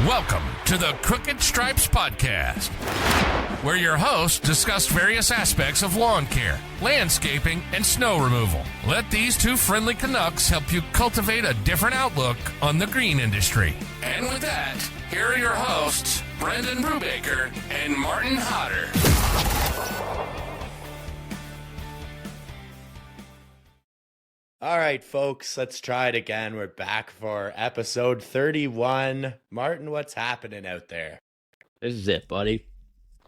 Welcome to the Crooked Stripes Podcast, where your hosts discuss various aspects of lawn care, landscaping, and snow removal. Let these two friendly Canucks help you cultivate a different outlook on the green industry. And with that, here are your hosts, Brendan Brubaker and Martin Hodder. All right, folks, let's try it again. We're back for episode 31. Martin, what's happening out there? This is it, buddy.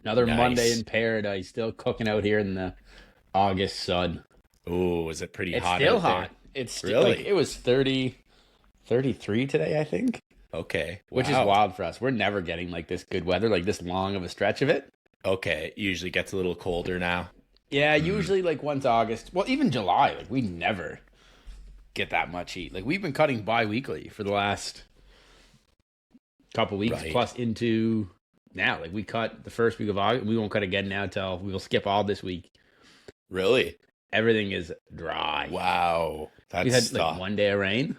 Another Nice. Monday in paradise. Still cooking out here in the August sun. Ooh, is it pretty It's hot still out there? hot. It's still, Really? like, it was 33 today, I think. Okay. Which is wow. wild for us. We're never getting like this good weather, like this long of a stretch of it. Okay, it usually gets a little colder now. Yeah, usually like once August, well, even July, like we never get that much heat. Like we've been cutting bi-weekly for the last couple weeks, Right. plus into now. Like we cut the first week of August. We won't cut again now till we will skip all this week. Really? Everything is dry. Wow. That's We had like tough. one day of rain.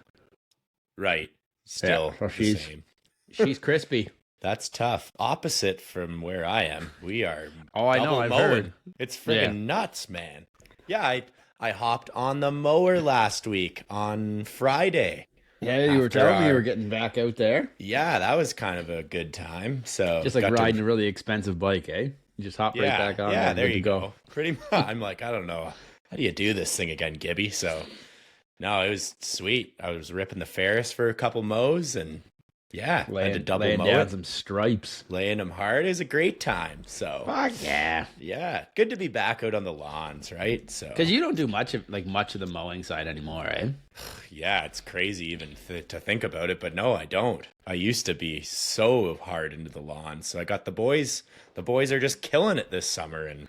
Right. Still so the she's- same. She's crispy. That's tough. Opposite from where I am. We are Oh, I know. double I've mowing. heard. It's freaking nuts, man. Yeah, I hopped on the mower last week on Friday. Yeah, you were After telling me you our- were getting back out there. Yeah, that was kind of a good time. So Just like got to- riding a really expensive bike, eh? You just hop right back on. Yeah, and there good you to go. Pretty much. I'm like, I don't know. How do you do this thing again, Gibby? So, no, it was sweet. I was ripping the Ferris for a couple mows, and yeah, I had to double laying mow down it, some stripes. laying them hard. It was a great time. So, Fuck yeah. yeah, good to be back out on the lawns, right? So, Because you don't do much of the mowing side anymore, eh? yeah, it's crazy even to think about it, but no, I don't. I used to be so hard into the lawn. So I got the boys. The boys are just killing it this summer and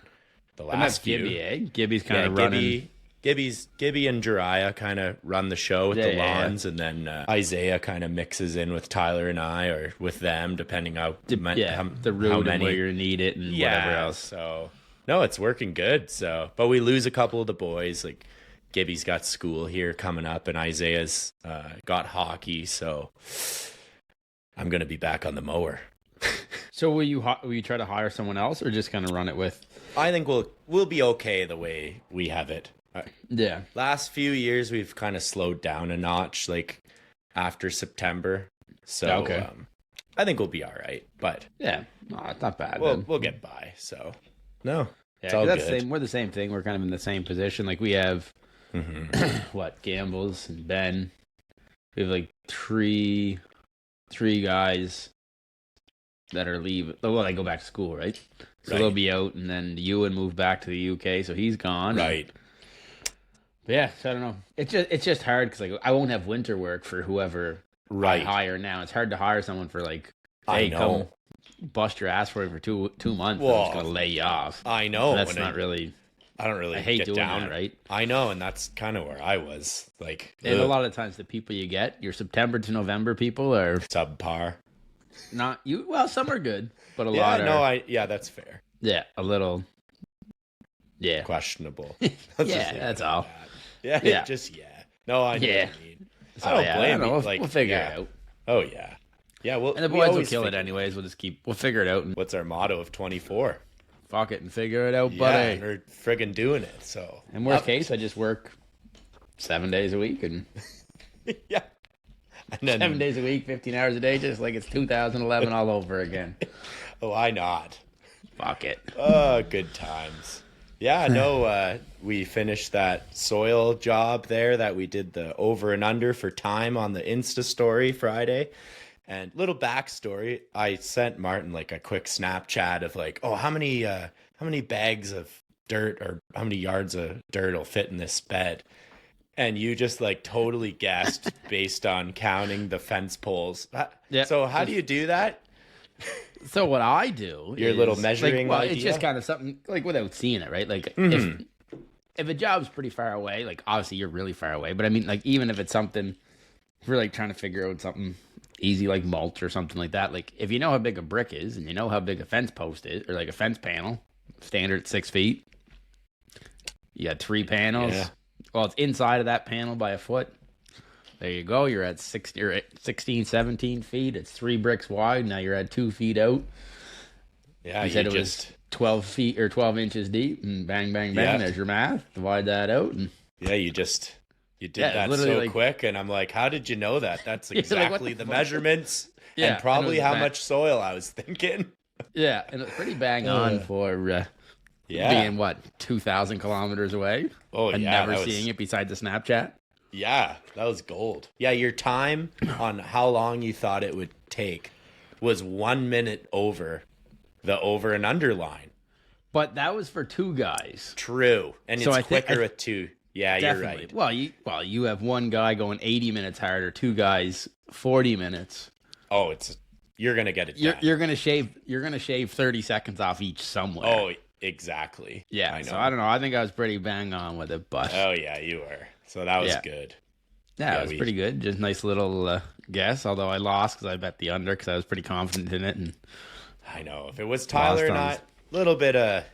the And that's last few. Gibby, eh? Gibby's kind of running. Gibby and Jariah kind of run the show with the Yeah. lawns, and then Isaiah kind of mixes in with Tyler and I, or with them, depending how the route how and many where you need it and whatever else. So no, it's working good. So, but we lose a couple of the boys. Like Gibby's got school here coming up, and Isaiah's got hockey. So I'm gonna be back on the mower. So will you try to hire someone else or just kind of run it with? I think we'll be okay the way we have it. Yeah. Last few years we've kind of slowed down a notch, like after September. So Okay. I think we'll be all right. But Yeah. No, it's not bad. we'll get by. So no, it's Yeah, all that's good. same. We're the same thing. We're kind of in the same position. Like we have Mm-hmm. what Gambles and Ben. We have like three guys that are leaving. Well, they go back to school, right? So Right. they'll be out, and then Ewan moved back to the UK, so he's gone. Right. But yeah, so I don't know. It's just hard because like I won't have winter work for whoever Right. I hire now. It's hard to hire someone for like, I hey, know. come bust your ass for it for two months. Well, I'm just gonna lay you off. I know. That's when not really. I don't really I hate get doing down. that, right? I know, and that's kind of where I was. Like, And a ugh, lot of times, the people you get, your September to November people, are subpar. not you. Well, some are good, but a Yeah, lot are. no, that's fair. Yeah, a little. Yeah, Questionable. yeah, Let's just leave it that's at all. that. Yeah. Just No, I know Yeah. what you mean. So, I don't yeah, blame know. you. We'll, Like, we'll figure yeah. it out, Oh yeah, yeah. Well, and the we boys will always kill it figure- anyways. We'll figure it out and What's our motto of 24? fuck it and figure it out, Yeah, buddy. we're friggin' doing it. So, In worst case, I just work 7 days a week and yeah. And then, 7 days a week, 15 hours a day, just like it's 2011 all over again. why not? Fuck it. Oh, good times. Yeah, no, we finished that soil job there that we did the over and under for time on the Insta story Friday. And little backstory, I sent Martin like a quick Snapchat of like, oh, how many bags of dirt or how many yards of dirt will fit in this bed? And you just like totally guessed based on counting the fence poles. Yeah. So how do you do that? So what I do, Your is, little measuring like, well, it's idea? just kind of something like without seeing it, right? Like Mm-hmm. if a job's pretty far away, like obviously you're really far away, but I mean, like even if it's something, if we're like trying to figure out something easy like mulch or something like that, like if you know how big a brick is and you know how big a fence post is, or like a fence panel, standard 6 feet, you got 3 panels. Yeah. Well, it's inside of that panel by a foot. There you go. You're at 16, 17 feet. It's 3 bricks wide. Now you're at 2 feet out. Yeah, you said it was 12 feet or 12 inches deep, and bang, bang, bang. Yeah. There's your math. Divide that out, and yeah, you did that so quick, and I'm like, how did you know that? That's exactly the measurements, and probably how much soil I was thinking. Yeah, and it's pretty bang on for being 2,000 kilometers away. Oh, and never seeing it besides the Snapchat. Yeah, that was gold. Yeah, your time on how long you thought it would take was 1 minute over the over and under line. But that was for 2 guys. True, and so it's quicker with 2. Yeah, definitely. You're right. Well, you have one guy going 80 minutes harder, 2 guys 40 minutes. Oh, you're gonna get it done. You're gonna shave 30 seconds off each somewhere. Oh, exactly. Yeah. I know. So I don't know. I think I was pretty bang on with it, but oh yeah, you were. So that was good. Yeah, it was pretty good. Just nice little guess. Although I lost because I bet the under because I was pretty confident in it. And I know if it was Tyler or not, a little bit of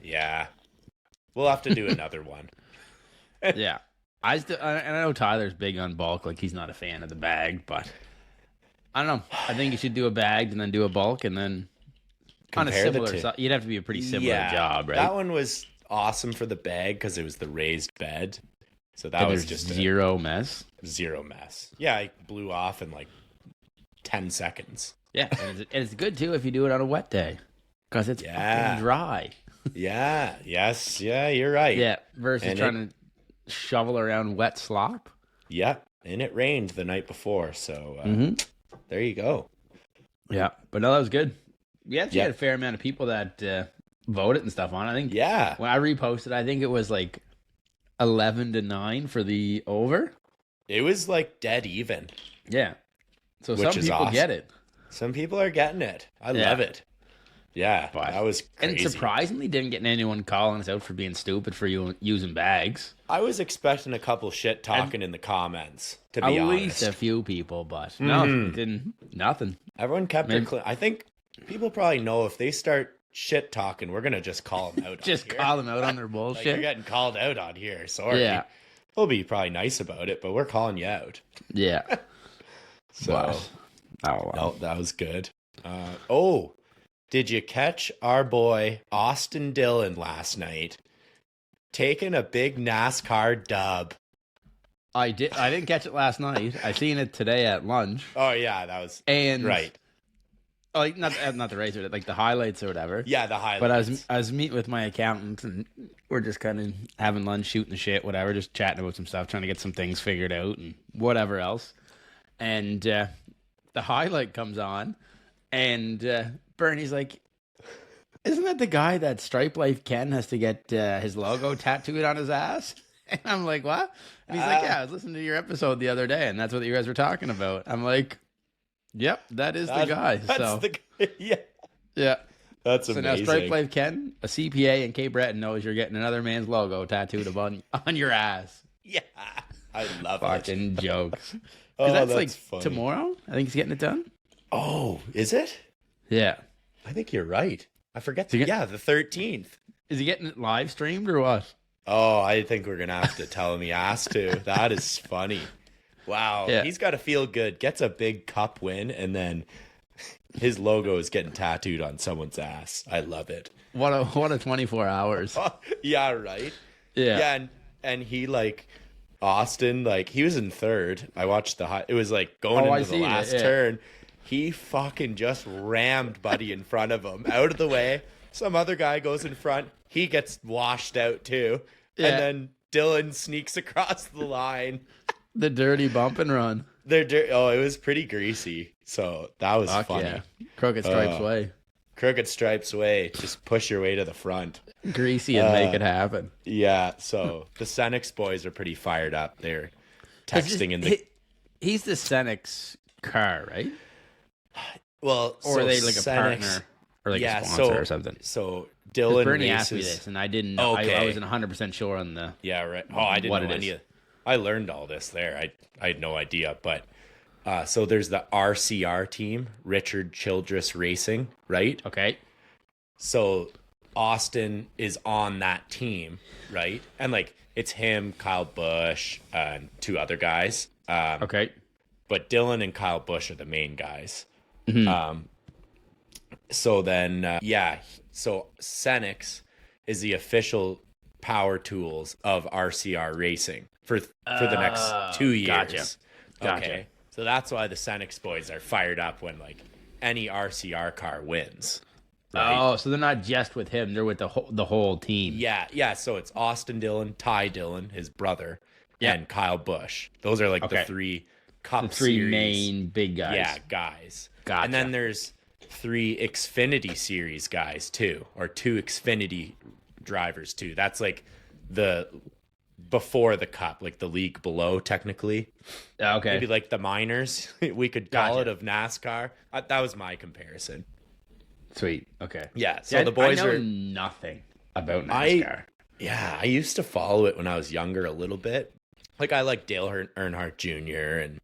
we'll have to do another one. Yeah, I know Tyler's big on bulk. Like he's not a fan of the bag, but I don't know. I think you should do a bagged and then do a bulk and then on a similar. You'd have to be a pretty similar job, right? That one was awesome for the bag because it was the raised bed. So that was just zero mess. Zero mess. Yeah, I blew off in like 10 seconds. Yeah, and it's good too if you do it on a wet day because it's fucking dry. Yeah. Yes. Yeah, you're right. Yeah. Versus trying to shovel around wet slop. Yeah, and it rained the night before, so there you go. Yeah, but no, that was good. We actually had a fair amount of people that voted and stuff on. I think. Yeah. When I reposted, I think it was like 11-9 for the over. It was like dead even. Yeah. So some people get it. Some people are getting it. I love it. Yeah, but that was crazy. And surprisingly, didn't get anyone calling us out for being stupid for using bags. I was expecting a couple shit talking in the comments, to be honest. At least a few people, but no, didn't. Nothing. Everyone kept it clean. I think people probably know if they start shit talking, we're going to just call them out. Call them out on their bullshit. Like, you're getting called out on here. Sorry. Yeah. We'll be probably nice about it, but we're calling you out. Yeah. So, no, that was good. Did you catch our boy Austin Dillon last night taking a big NASCAR dub? I didn't catch it last night. I seen it today at lunch. Oh yeah, that was right. Like not the race, like the highlights or whatever. Yeah, the highlights. But I was meeting with my accountant and we're just kind of having lunch, shooting the shit, whatever, just chatting about some stuff, trying to get some things figured out and whatever else. And the highlight comes on, and Bernie's like, "Isn't that the guy that Stripe Life Ken has to get his logo tattooed on his ass?" And I'm like, "What?" And he's like, "Yeah, I was listening to your episode the other day, and that's what you guys were talking about." I'm like, "Yep, that is the guy." Yeah. That's amazing. So now Stripe Life Ken, a CPA in Cape Breton, knows you're getting another man's logo tattooed on your ass. Yeah, I love it. Fucking jokes. That's like funny. Tomorrow. I think he's getting it done. Oh, is it? Yeah, I think you're right. I forget. The 13th. Is he getting it live streamed or what? Oh, I think we're gonna have to tell him he has to. That is funny. Wow, He's got to feel good. Gets a big cup win, and then his logo is getting tattooed on someone's ass. I love it. What a 24 hours. Yeah, right. Yeah, and he Austin, he was in third. I watched it was going into the last turn. He fucking just rammed Buddy in front of him out of the way. Some other guy goes in front. He gets washed out too. Yeah. And then Dillon sneaks across the line. The dirty bump and run. It was pretty greasy. So that was funny. Yeah. Crooked Stripes way. Crooked Stripes way. Just push your way to the front. Greasy and make it happen. Yeah. So the Senex boys are pretty fired up. They're texting in the. He's the Senex car, right? Well, or are they like a partner or like a sponsor or something? So Dillon Bernie asked me this, and I didn't know. Okay. I wasn't 100% sure on the. Yeah, right. Oh, I didn't know any of. I learned all this there. I had no idea, but so there's the RCR team, Richard Childress Racing, right? Okay. So Austin is on that team, right? And it's him, Kyle Busch, and 2 other guys. Okay. but Dillon and Kyle Busch are the main guys. Mm-hmm. So then, so Cenex is the official power tools of RCR racing for the next 2 years. Gotcha. Okay, so that's why the Cenex boys are fired up when like any RCR car wins. Right? Oh, so they're not just with him; they're with the whole team. Yeah. So it's Austin Dillon, Ty Dillon, his brother, and Kyle Busch. Those are like the three Cup Series main big guys. Yeah, guys. Gotcha. And then there's 3 Xfinity Series guys too, or 2 Xfinity drivers too. That's like the before the Cup, like the league below, technically. Okay. Maybe like the minors, we could call it, of NASCAR. That was my comparison. Sweet. Okay. Yeah. So the boys I know are nothing about NASCAR. I used to follow it when I was younger a little bit. Like I like Dale Earnhardt Jr. and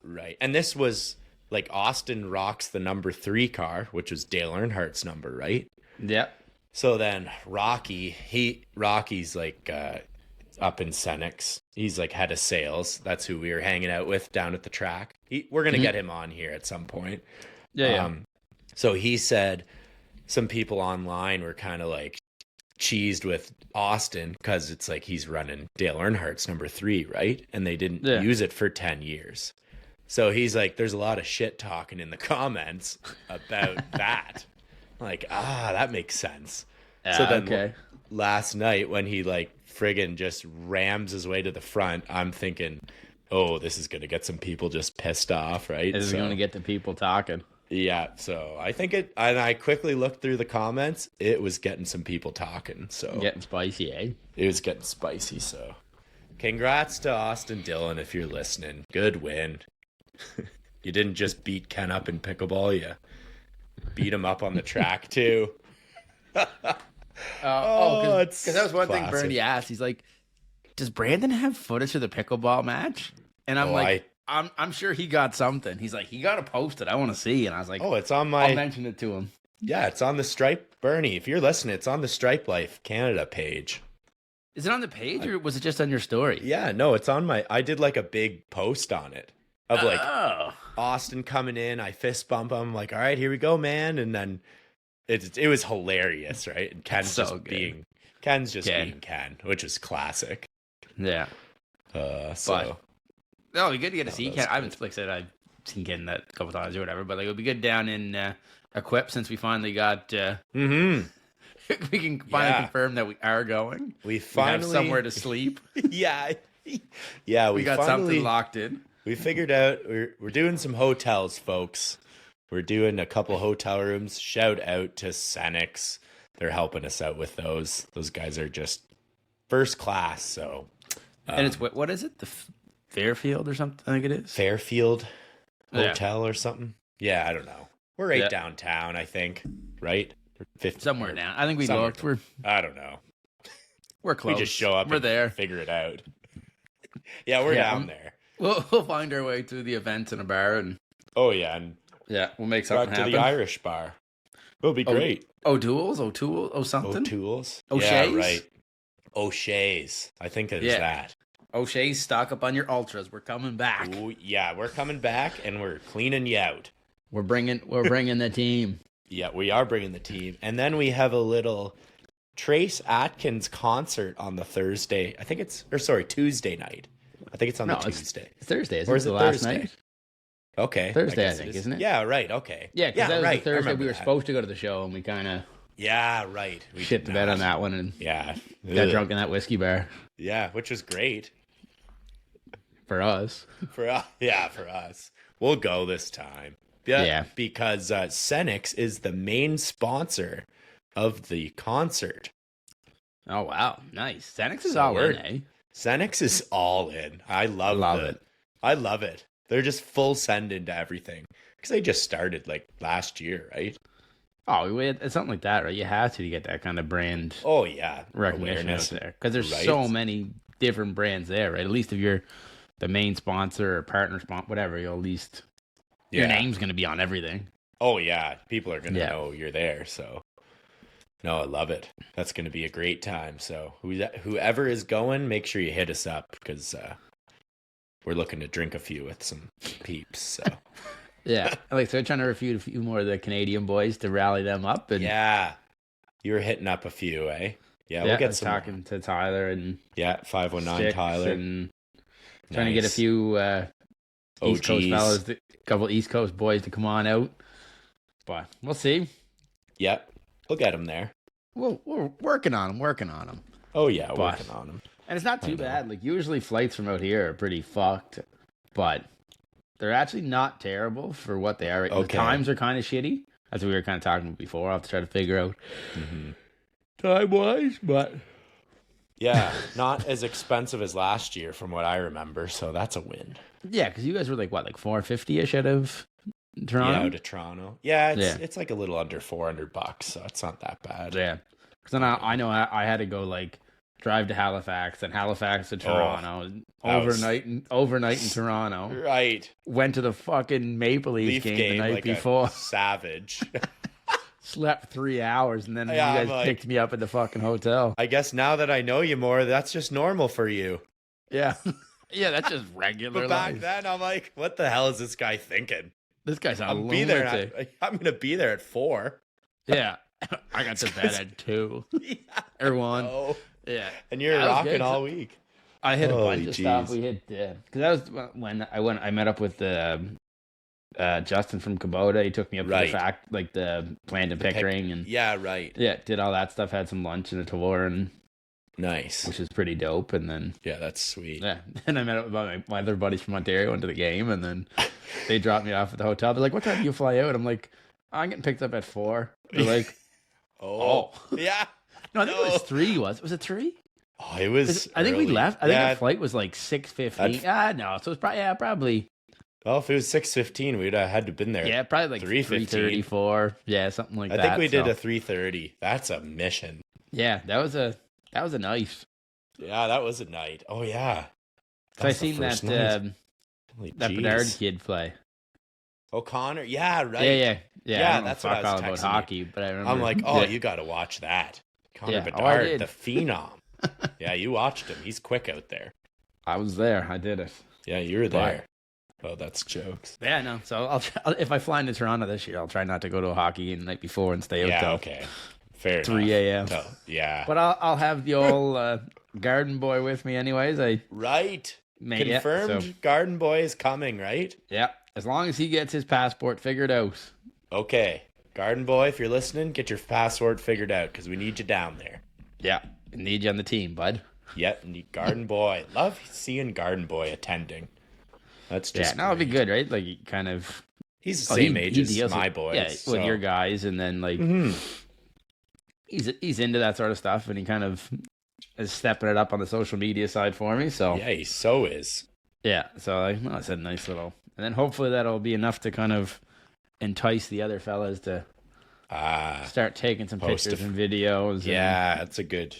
right. And this was like Austin rocks the number 3 car, which was Dale Earnhardt's number, right? Yeah. So then Rocky's like up in Cenex. He's like head of sales. That's who we were hanging out with down at the track. We're gonna get him on here at some point. Yeah. So he said some people online were kind of like cheesed with Austin because it's like he's running Dale Earnhardt's number 3, right? And they didn't use it for 10 years. So he's like, there's a lot of shit talking in the comments about that. Like, that makes sense. So then last night when he like friggin' just rams his way to the front, I'm thinking, oh, this is going to get some people just pissed off, right? This is going to get the people talking. Yeah, so I think and I quickly looked through the comments. It was getting some people talking. So getting spicy, eh? It was getting spicy. So congrats to Austin Dillon if you're listening. Good win. You didn't just beat Ken up in pickleball. You beat him up on the track too. Because that was one classic. thing Bernie asked. He's like, "Does Brandon have footage of the pickleball match?" And I'm I'm sure he got something. He's like, he got to post it. I want to see. And I was like, it's on my. I'll mention it to him. Yeah, it's on the Stripe, Bernie. If you're listening, it's on the Stripe Life Canada page. Is it on the page or was it just on your story? Yeah, no, it's on my. I did like a big post on it of like Austin coming in. I fist bump him. Like, all right, here we go, man. And then it was hilarious, right? And Ken's being Ken, which is classic. Yeah. So. No, it'd be good to get to see Ken. I haven't, like I said, I've seen Ken that a couple times or whatever, but like it would be good down in Equip since we finally got. We can finally confirm that we are going. We finally have somewhere to sleep. yeah. We got something locked in. We figured out we're doing some hotels, folks. We're doing a couple hotel rooms. Shout out to Cenex. They're helping us out with those. Those guys are just first class. So, and it's what is it? The Fairfield or something? I think it is Fairfield Hotel or something. Yeah, I don't know. We're right downtown, I think. Right? Somewhere down. I think we looked. I don't know. We're close. We just show up. We're there. Figure it out. We're down there. We'll find our way to the event in a bar and. Oh yeah, and we'll make something happen. To the Irish bar. It'll be great. O'Toole's, something. O'Toole's. O'Shea's. Yeah, right. O'Shea's. I think it is that. O'Shea's, stock up on your ultras. We're coming back. Ooh, yeah, we're coming back, and we're cleaning you out. We're bringing the team. Yeah, we are bringing the team, and then we have a little Trace Atkins concert on the Tuesday night. I think it's on the Tuesday. It's Thursday. Or is it the last Thursday? Night? Okay, Thursday, I think, isn't it? Yeah, right. Okay. Yeah, because that was the Thursday we were supposed to go to the show, and we kind of. Yeah, right. We shit the bed on that one, and got drunk in that whiskey bar. Yeah, which was great. For us. For us. We'll go this time. Yeah. Because Cenex is the main sponsor of the concert. Oh, wow. Nice. Cenex is all in, eh? Cenex is all in. I love it. I love it. They're just full send into everything. Because they just started like last year, right? Oh, it's something like that, right? You have to get that kind of brand recognition out there. Because there's so many different brands there, right? At least if you're the main sponsor or partner sponsor, whatever, you'll at least your name's going to be on everything. Oh, yeah. People are going to know you're there. So, no, I love it. That's going to be a great time. So, whoever is going, make sure you hit us up because we're looking to drink a few with some peeps. So Yeah. Like, so we're trying to refute a few more of the Canadian boys to rally them up. And yeah, you were hitting up a few, eh? Yeah, we'll I get was some. talking to Tyler and 519 Sticks Tyler. and trying to get a few East Coast OGs. fellas, a couple East Coast boys to come on out. But we'll see. Yep, we'll get them there. We're working on them. Oh yeah, But- working on them. And it's not too bad. Like, usually flights from out here are pretty fucked, but they're actually not terrible for what they are. The Okay. times are kind of shitty, as we were kind of talking about before. I'll have to try to figure out time-wise, but Yeah, not as expensive as last year from what I remember, so that's a win. yeah, because you guys were like, what, like 450-ish out of Toronto? Yeah, out of Toronto. Yeah, Yeah. it's like a little under $400, so it's not that bad. Yeah. Because then I know I had to go, like, drive to Halifax, then Halifax to Toronto, that was- overnight in Toronto. Right. Went to the fucking Maple Leafs game the night like before. a savage. Slept 3 hours, and then Yeah, you I'm guys like- picked me up at the fucking hotel. I guess now that I know you more, that's just normal for you. Yeah. Yeah, that's just regular But back life. then, I'm like, what the hell is this guy thinking? This guy's a I'm be there. lunatic. I'm gonna be there at 4. Yeah. I got to bed at 2 Yeah, or 1. oh, Yeah. and you're That was rocking good. all week. I hit a Holy bunch of stuff. jeez. We hit because that was when I met up with Justin from Kubota. He took me up Right. to the plant in Pickering, and Yeah, right. yeah, did all that stuff. Had some lunch and a tour, and Nice. which is pretty dope. And then Yeah, that's sweet. yeah, and I met up with my other buddies from Ontario. Went to the game, and then they dropped me off at the hotel. They're like, "What time do you fly out?" I'm like, "I'm getting picked up at 4." They're like, Oh, yeah. "No, I think it was 3. Was it 3? Oh, it was. I think we early. left. I think Yeah, our flight was like 6:15. No, so it's probably. well, if it was 6:15, we'd have had to been there. Yeah, probably like 3:15. 3:34. Yeah, something like I that. think we did so- a 3:30. That's a mission. Yeah, that was a nice. Yeah, that was a night. Oh yeah. So I That's the seen that first night. that Holy Bedard jeez. kid play. O'Connor. Yeah, right. Yeah. Yeah, I don't that's know what I fuck all was about texting you. hockey, but I remember. I'm like, oh, yeah. you got to watch that. Connor Yeah. Bedard, Oh, I did. the phenom. Yeah, you watched him. He's quick out there. I was there. I did it. Yeah, you were there. Oh, that's jokes. Yeah, no. So I'll try, if I fly into Toronto this year, I'll try not to go to a hockey game the night before and stay out Yeah, till okay. Fair 3 enough. a.m. Yeah. But I'll have the old garden boy with me, anyways. Right. Made it, Confirmed so- Garden Boy is coming, right? Yeah, as long as he gets his passport figured out. Okay. Garden Boy, if you're listening, get your password figured out because we need you down there. Yeah, need you on the team, bud. Yep, need Garden Boy. Love seeing Garden Boy attending. That's just Yeah, no, it'd be great. good, right? Like, he kind of He's the same age as deals my with, boys. yeah, so. with your guys, and then like Mhm. he's into that sort of stuff, and he kind of is stepping it up on the social media side for me. So Yeah, he so is. yeah, so well, it's a nice little, and then hopefully that'll be enough to kind of entice the other fellas to start taking some Post pictures a- and videos. And Yeah, that's a good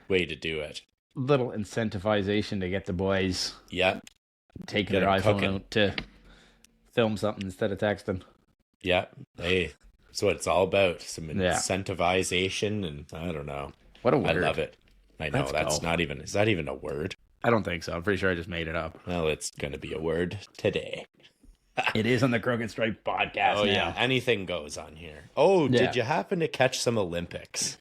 way to do it. little incentivization to get the boys Yeah, taking Get their 'em iPhone cooking. out to film something instead of texting. yeah. Hey, that's what it's all about. Some Yeah. incentivization, and I don't know. What a I word! love it. I know Let's that's go. not even. Is that even a word? I don't think so. I'm pretty sure I just made it up. Well, it's going to be a word today. It is on the Crooked Stripe podcast. Oh now. yeah, anything goes on here. Oh, Yeah. did you happen to catch some Olympics?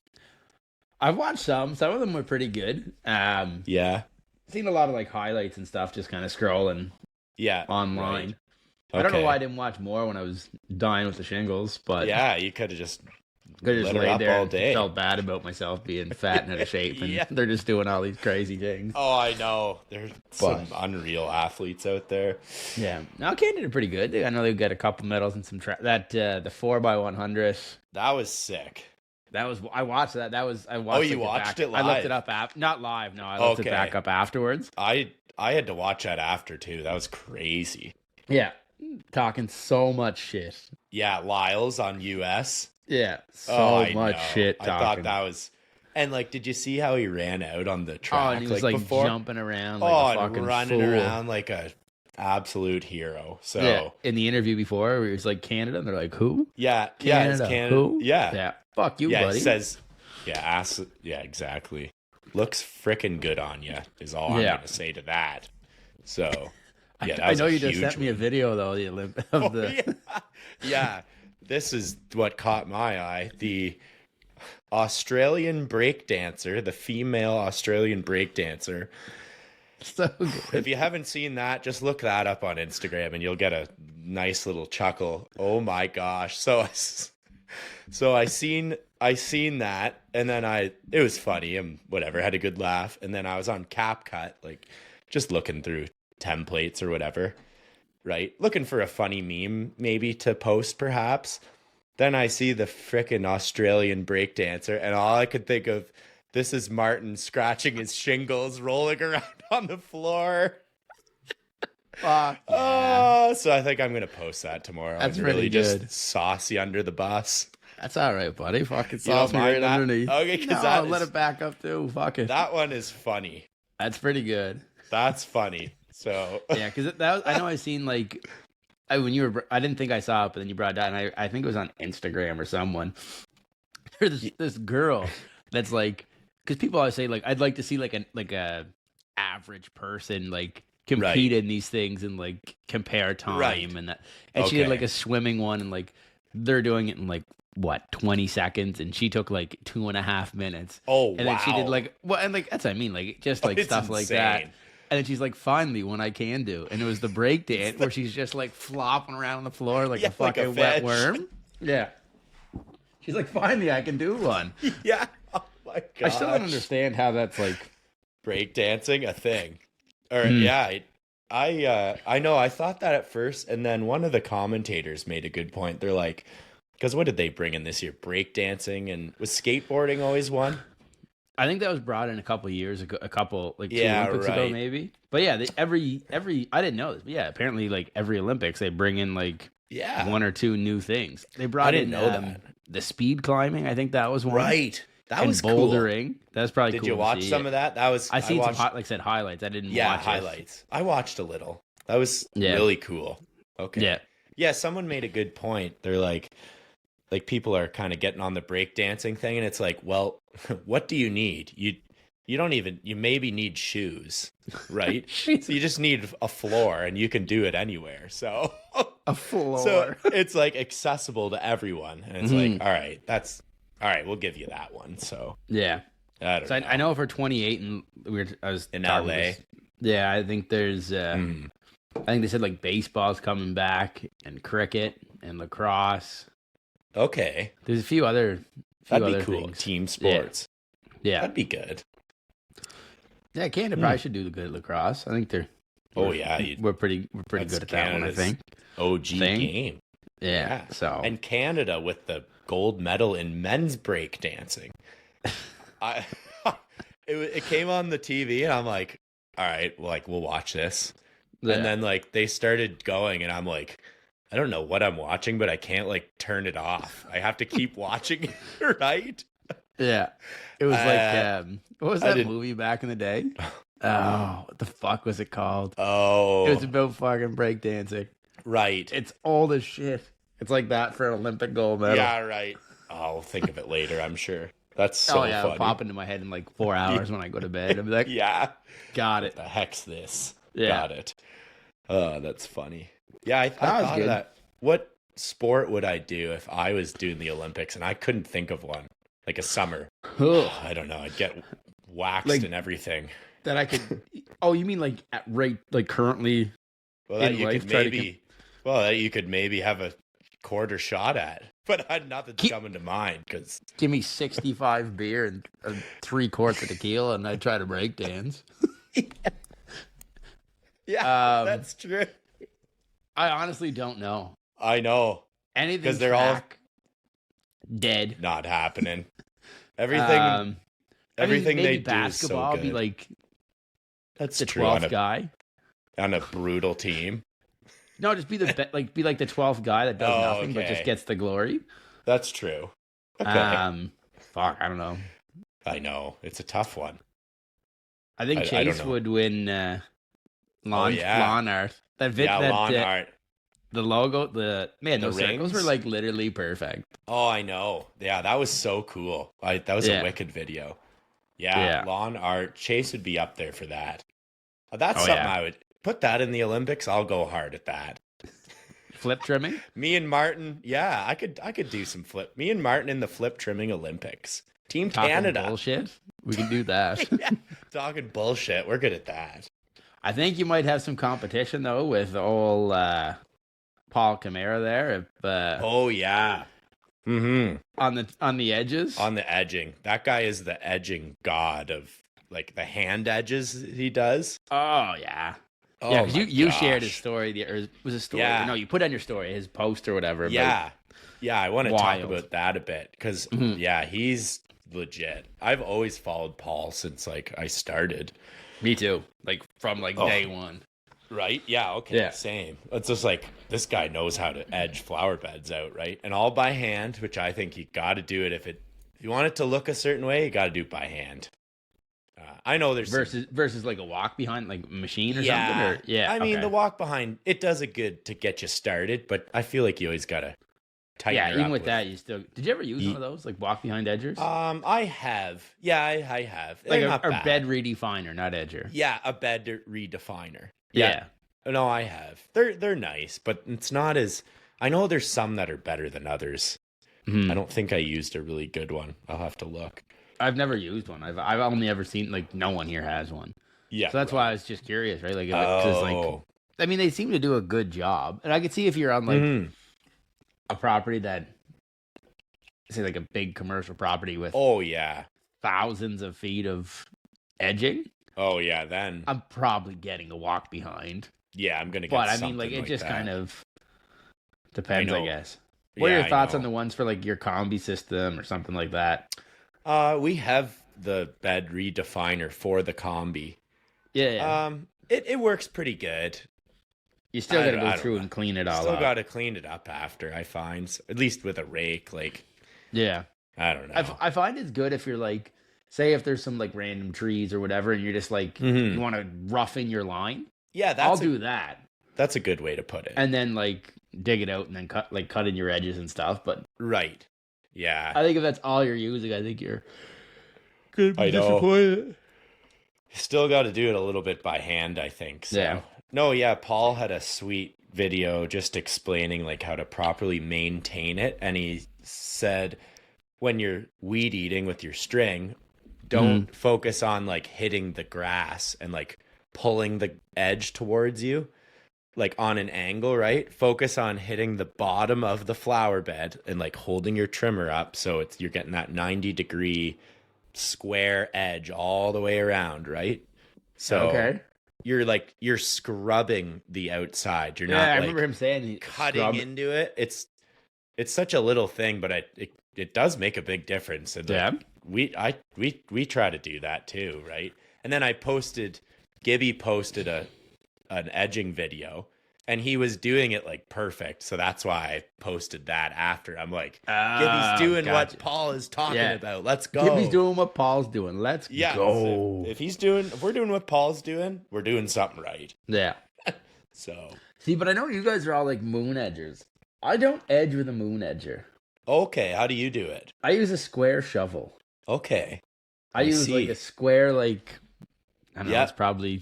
I've watched some. Some of them were pretty good. Yeah, Seen a lot of like highlights and stuff, just kind of scrolling yeah. online. right. I don't know Okay. why I didn't watch more when I was dying with the shingles, but Yeah, you could have just I just lit her laid up there all and day. felt bad about myself being fat and out of shape, and Yeah. they're just doing all these crazy things. Oh, I know. There's some unreal athletes out there. Yeah, now Canada did pretty good. I know they've got a couple medals and some the 4x100. That was sick. That was I watched that. That was I watched. you like, watched it I looked live? it up not live. No, I looked Okay. it back up afterwards. I had to watch that after too. That was crazy. Yeah, talking so much shit. Yeah, Lyles on US. Yeah, so I much know. shit I talking. thought that was. And like, did you see how he ran out on the track? Oh, and he was like before? jumping around like Oh, a and fucking running fool. around like a absolute hero. So Yeah, in the interview before, where he was like Canada, and they're like, "Who? yeah, it's Canada? Canada. Who? Yeah, Yeah, fuck you, yeah. buddy." It says, yeah, exactly. Looks freaking good on you is all I'm Yeah. gonna say to that. So Yeah, that I was know a you just huge sent me a win. video though. Yeah. This is what caught my eye. The Australian breakdancer, the female Australian breakdancer. So good. If you haven't seen that, just look that up on Instagram and you'll get a nice little chuckle. Oh my gosh. So I seen that, and then it was funny and whatever, had a good laugh. And then I was on CapCut, like just looking through templates or whatever, right? Looking for a funny meme maybe to post perhaps. Then I see the frickin' Australian breakdancer, and all I could think of, this is Martin scratching his shingles, rolling around on the floor. Fuck yeah. So I think I'm gonna post that tomorrow. That's and really good. Just saucy under the bus. That's all right, buddy. Fucking You don't sauce me mind right that? underneath. Okay, because No, let it back up too. Fuck it. that one is funny. That's pretty good. That's funny. So Yeah, because I know I seen like I didn't think I saw it, but then you brought it down. And I think it was on Instagram or someone. There's this girl that's like, because people always say like I'd like to see like a average person like compete in these things and like compare time and that. And she did like a swimming one, and like they're doing it in like what 20 seconds, and she took like 2.5 minutes. Oh, and then she did like and like that's what I mean, like just like stuff like that. And then she's like, finally, one I can do. And it was the break dance where she's just like flopping around on the floor like a fucking wet worm. Yeah. She's like, finally, I can do one. Yeah. Oh my god. I still don't understand how that's like breakdancing a thing. Or yeah, I know. I thought that at first, and then one of the commentators made a good point. They're like, because what did they bring in this year? Breakdancing, and was skateboarding always one? I think that was brought in a couple years ago, like 2 Yeah, Olympics ago, right. maybe. But yeah, every I didn't know this, but yeah, apparently like every Olympics they bring in like one or two new things. They brought didn't know that. The speed climbing. I think that was one. Right. That and was bouldering. Cool. That's probably Did cool. you to watch see. some of that? That was I seen watched, some like I said highlights. I didn't watch highlights. I watched a little. That was really cool. Okay. Yeah, someone made a good point. They're like people are kind of getting on the breakdancing thing, and it's like, well, what do you need? You don't even, you maybe need shoes, right? So you just need a floor, and you can do it anywhere. So a floor. So it's like accessible to everyone, and it's like, all right, we'll give you that one. So yeah, I don't know. I know for 28, and I was in LA. Yeah, I think there's. I think they said like baseball's coming back, and cricket and lacrosse. Okay, there's a few other. That'd be cool. Things. Team sports. Yeah, that'd be good. Yeah, Canada probably should do the good at lacrosse. I think they're. We're pretty good at that one. I think. OG game. Yeah. So and Canada with the gold medal in men's breakdancing. It came on the TV, and I'm like, all right, we'll watch this. Yeah. And then like they started going, and I'm like, I don't know what I'm watching, but I can't like turn it off. I have to keep watching it, right? Yeah. It was like what was that movie back in the day? Oh, what the fuck was it called? Oh. It was about fucking breakdancing. Right. It's old as shit. It's like that for an Olympic gold medal. Yeah, right. I'll think of it later, I'm sure. That's so funny. It'll pop into my head in like 4 hours when I go to bed. I'll be like, yeah. Got it. What the heck's this? Yeah. Got it. Oh, that's funny. Yeah, I thought of that. What sport would I do if I was doing the Olympics and I couldn't think of one? Like a summer. I don't know. I'd get waxed and everything. That I could. Oh, you mean like at rate, like currently? Well, that you could maybe. Well, that you could maybe have a quarter shot at, but nothing's coming to mind because. Give me 65 beer and 3 quarts of tequila, and I try to break dance. Yeah, that's true. I honestly don't know. I know. Anything because they're all dead. Not happening. Everything they do basketball is so good. Be like that's the true 12th guy on a brutal team. No, just be be like the 12th guy that does nothing but just gets the glory. That's true. Okay. Fuck, I don't know. I know it's a tough one. I think Chase would win lawn art. Lawn art. The logo, those circles were like literally perfect. Oh, I know. Yeah, that was so cool. That was a wicked video. Yeah, lawn art. Chase would be up there for that. That's something put that in the Olympics. I'll go hard at that. Flip trimming? Me and Martin, yeah, I could do some flip. Me and Martin in the flip trimming Olympics. Team Talking Canada. bullshit? We can do that. Yeah, talking bullshit. We're good at that. I think you might have some competition, though, with old Paul Camara there. Oh, yeah. Mm-hmm. On the edges? On the edging. That guy is the edging god of, like, the hand edges he does. Oh, yeah. Oh, yeah, because you gosh. shared his story. Or it was a story. Yeah. No, you put on your story, his post or whatever. Yeah. Yeah, I want to talk Wild. about that a bit. Because, yeah, he's legit. I've always followed Paul since, like, I started. Me too. Like, from, day one. Right? Yeah, okay. Yeah. Same. It's just like, this guy knows how to edge flower beds out, right? And all by hand, which I think you got to do it. If you want it to look a certain way, you got to do it by hand. I know there's versus like a walk behind, like machine or something. Or, yeah. I mean, okay. the walk behind, it does a good to get you started, but I feel like you always got to tighten Yeah, her even up with that, you still. Did you ever use one of those, like walk behind edgers? I have. Yeah, I have. Like They're a not bad. bed redefiner, not edger. Yeah, a bed redefiner. Yeah. No, I have. They're nice, but it's not as. I know there's some that are better than others. Mhm. I don't think I used a really good one. I'll have to look. I've never used one. I've only ever seen, like, no one here has one. Yeah. So that's why I was just curious, right? Like, because like, I mean, they seem to do a good job, and I could see if you're on like a property that, say, like a big commercial property with Oh yeah. thousands of feet of edging. Oh yeah. Then I'm probably getting a walk behind. yeah, I'm gonna get. But I mean, something like, it just that. kind of depends, I know. guess. What are Yeah, your I thoughts know. on the ones for like your combi system or something like that? We have the bed redefiner for the combi. Yeah. It works pretty good. You still got to I go don't through know. and clean it all Still up. got to clean it up after. I find, at least with a rake. Like Yeah. I don't know. I find it's good if you're like, say if there's some like random trees or whatever, and you're just like, you want to roughen your line. Yeah, I'll do that. That's a good way to put it. And then like dig it out and then cut in your edges and stuff. But Right. Yeah. I think if that's all you're using, I think you're gonna be I know. disappointed. Still got to do it a little bit by hand, I think. So. Yeah. No, yeah, Paul had a sweet video just explaining like how to properly maintain it, and he said when you're weed eating with your string, don't focus on like hitting the grass and like pulling the edge towards you like on an angle, right? Focus on hitting the bottom of the flower bed and like holding your trimmer up so you're getting that 90-degree square edge all the way around, right? So Okay. you're scrubbing the outside. You're Yeah, not I like remember him saying he cutting scrub- into it. It's such a little thing, but it does make a big difference. And Yeah. we try to do that too, right? And then Gibby posted an edging video, and he was doing it like perfect. So that's why I posted that after. I'm like, Gibby's doing gotcha. what Paul is talking about. Let's go. Gibby's doing what Paul's doing. Let's Yeah, go. if we're doing what Paul's doing, we're doing something right. Yeah. So See, but I know you guys are all like moon edgers. I don't edge with a moon edger. okay, how do you do it? I use a square shovel. Okay, I use like see. a square, like, I don't know, Yeah. it's probably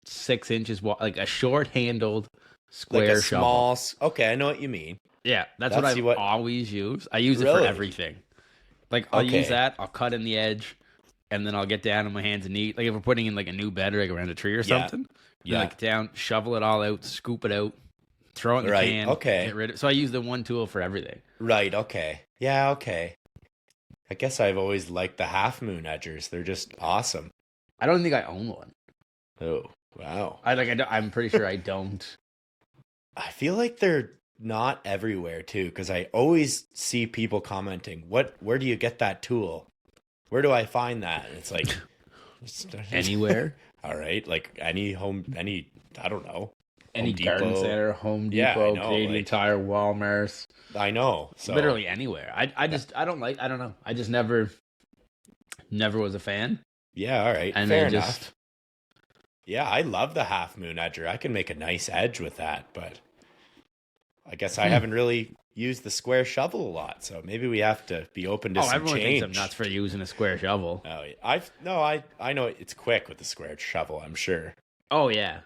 6 inches, like a short-handled like square a shovel. small. Okay, I know what you mean. Yeah, that's what That's I what- always use. I use it Really? for everything. Like, I'll use Okay. that, I'll cut in the edge, and then I'll get down on my hands and knees. Like, if we're putting in like a new bed or like around a tree or Yeah. something, Yeah. like down, shovel it all out, scoop it out, throw it in the Right, can, okay. get rid of. So I use the one tool for everything. Right. Okay. Yeah. Okay. I guess I've always liked the half moon edgers. They're just awesome. I don't think I own one. Oh wow. I'm pretty sure I don't. I feel like they're not everywhere too, because I always see people commenting, where do you get that tool? Where do I find that? And it's like Anywhere. All right, like any I don't know. Any Home garden Depot. center, Home Yeah, I Depot, know, Canadian like- Tire, Walmart, I know. So literally anywhere. I don't know. I just never was a fan. yeah, all right. And Fair I enough. just Yeah, I love the half moon edger. I can make a nice edge with that, but I guess I haven't really used the square shovel a lot, so maybe we have to be open to some everyone change. thinks I'm nuts for using a square shovel. Oh, I know it's quick with the square shovel, I'm sure. Oh yeah.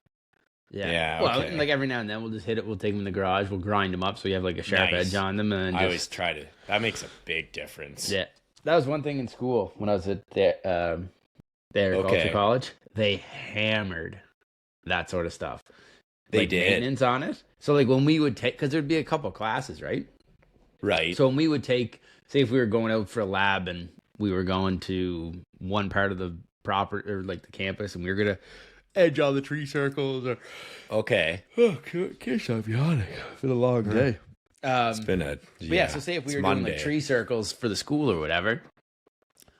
Yeah, Well, okay. and like every now and then we'll just hit it. We'll take them in the garage. We'll grind them up so you have like a sharp Nice. edge on them. And then I always try to. That makes a big difference. yeah. That was one thing in school when I was at the agriculture college. They hammered that sort of stuff. They like did. Maintenance on it. So like when we would take, because there'd be a couple classes, right? Right. So when we would take, say if we were going out for a lab and we were going to one part of the property or like the campus and we were going to edge all the tree circles or... Okay. Oh, can't stop yawning. It's been a long day. It's been a... Yeah, so say if we were doing like tree circles for the school or whatever,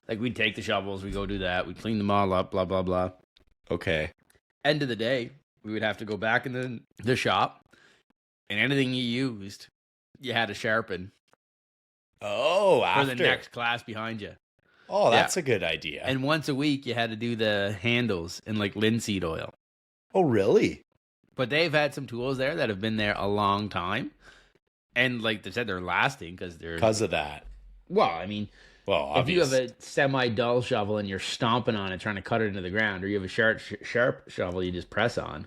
like we'd take the shovels, we go do that, we'd clean them all up, blah, blah, blah. Okay. End of the day, we would have to go back in the shop and anything you used, you had to sharpen. Oh, after. For the next class behind you. Oh, that's a good idea. And once a week, you had to do the handles in like linseed oil. Oh, really? But they've had some tools there that have been there a long time. And like they said, they're lasting because of that. Well, I mean, if you have a semi-dull shovel and you're stomping on it trying to cut it into the ground, or you have a sharp shovel you just press on.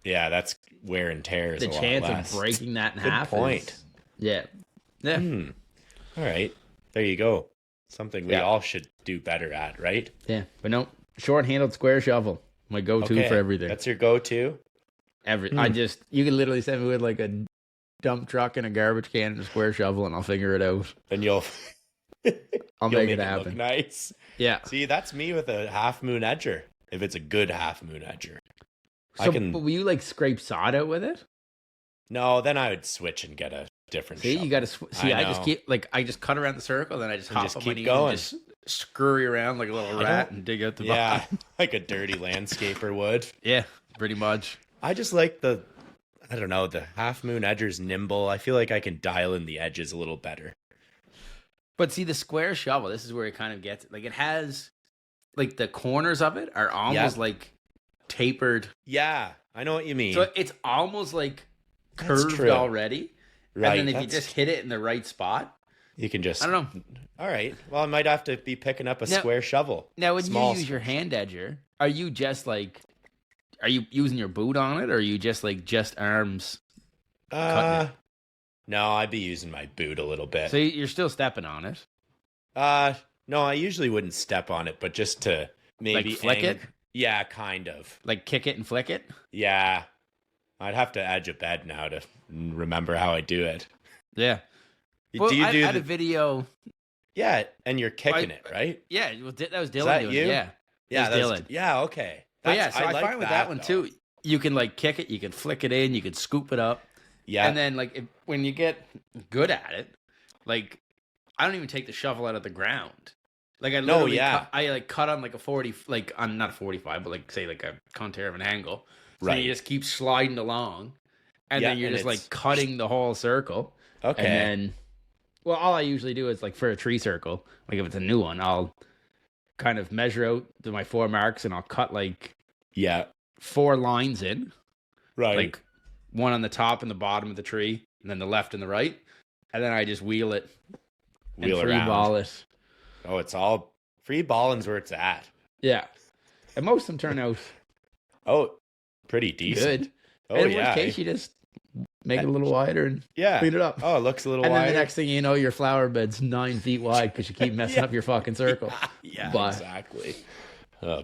Yeah, that's wear and tear is the a lot chance less. of breaking that in Good half point. Yeah. All right. There you go. Something we all should do better at, right? Yeah. But no, short-handled square shovel. My go-to for everything. That's your go-to? You can literally send me with like a dump truck and a garbage can and a square shovel and I'll figure it out. And I'll make it happen. Look nice. Yeah. See, that's me with a half moon edger. If it's a good half moon edger. So, but will you like scrape sod out with it? No, then I would switch and get a different shovel. You got to I just keep I just cut around the circle, then I just hop keep on my knees going. and just scurry around like a little rat and dig out the bottom. Like a dirty landscaper would. Yeah, pretty much. I just like the half moon edger's nimble. I feel like I can dial in the edges a little better. But see, the square shovel, this is where it kind of gets like it has like the corners of it are almost like tapered. Yeah, I know what you mean. So it's almost like curved already. Right. And then if you just hit it in the right spot, you can just... I don't know. All right. Well, I might have to be picking up a square shovel. Now, when you use your hand edger, are you just like... Are you using your boot on it, or are you just like arms cutting it? No, I'd be using my boot a little bit. So you're still stepping on it? No, I usually wouldn't step on it, but just to maybe... Like flick it? Yeah, kind of. Like kick it and flick it? Yeah. I'd have to edge a bed now to remember how I do it. Yeah. Well, do you do had a video. Yeah, and you're kicking it, right? Yeah, that was Dillon doing it. Yeah. Yeah, that's Dillon. Yeah, okay. So I find with that one too, you can like kick it, you can flick it in, you can scoop it up. Yeah. And then like when you get good at it, like I don't even take the shovel out of the ground. Like I literally cut on like a 40, like on not a 45, but like say like a contour of an angle. So you just keep sliding along, and then you're just like cutting the whole circle. Okay. And then, well, all I usually do is like for a tree circle, like if it's a new one, I'll kind of measure out my 4 marks and I'll cut like 4 lines in. Right. Like one on the top and the bottom of the tree, and then the left and the right. And then I just wheel it. Wheel and free around. Ball it. Oh, it's all free balling's where it's at. Yeah. And most of them turn out pretty decent. Good. Oh, and in which case, you just make it a little wider and clean it up. Oh, it looks a little wider. wider. And then the next thing you know, your flower bed's 9 feet wide because you keep messing up your fucking circle. Yeah, exactly. You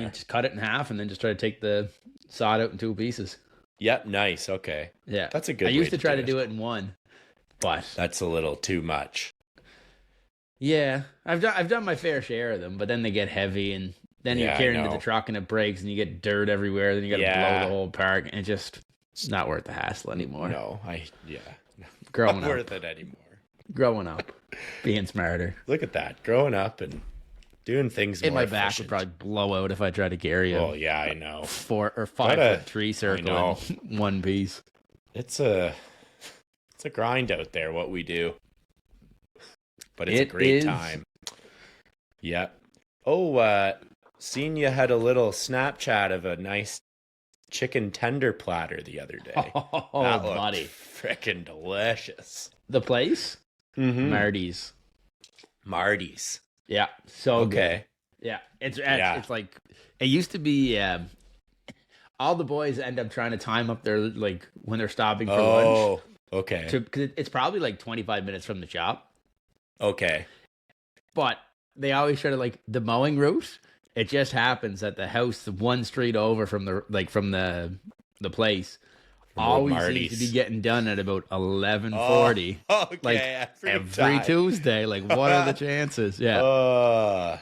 just cut it in half and then just try to take the sod out in 2 pieces. Yep, nice. Okay. Yeah. That's a good I used to try to do it in one, but... That's a little too much. Yeah. I've done my fair share of them, but then they get heavy and... Then you're carrying it to the truck and it breaks and you get dirt everywhere. Then you got to blow the whole park. And it's not worth the hassle anymore. No, Growing not up. worth it anymore. Growing up. Being smarter. Look at that. Growing up and doing things more my back would probably blow out if I tried to carry Oh, yeah, I know. 4 or 5 foot tree circle in one piece. It's a grind out there, what we do. But it's a great time. Yep. Oh, seen you had a little Snapchat of a nice chicken tender platter the other day. Oh, that buddy. Freaking delicious. The place? Mm-hmm. Marty's. Yeah. So okay. Good. Yeah. It's like, it used to be, all the boys end up trying to time up their, like, when they're stopping for lunch. Okay. Because it's probably like 25 minutes from the shop. Okay. But they always try to, like, the mowing route. It just happens that the house one street over from the place always seems to be getting done at about 11:40. Okay. Like every Tuesday. Like, what are the chances? Yeah.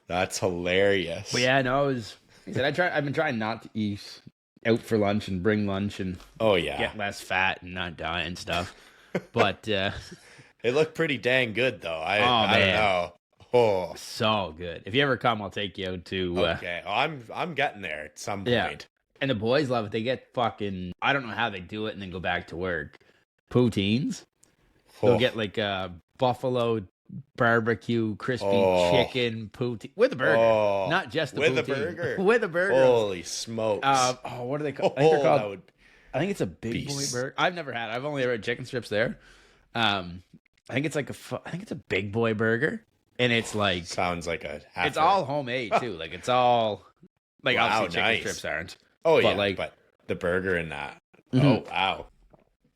That's hilarious. But yeah, no, I've been trying not to eat out for lunch and bring lunch and get less fat and not die and stuff. But it looked pretty dang good though. I don't know. Oh, so good. If you ever come, I'll take you out to okay. I'm getting there at some point. Yeah. And the boys love it. They get fucking, I don't know how they do it and then go back to work. Poutines. They'll get like a buffalo barbecue crispy chicken poutine with a burger. Not just the with poutine. A burger. With a burger. Holy smokes. What are they called? I think they're called, I think it's a big beast. boy burger. I've never had it. I've only ever had chicken strips there. I think it's a big boy burger. And it's like, sounds like it's all homemade too. Like it's all like, obviously chicken strips aren't. Oh, but but the burger and that. Mm-hmm. Oh, wow.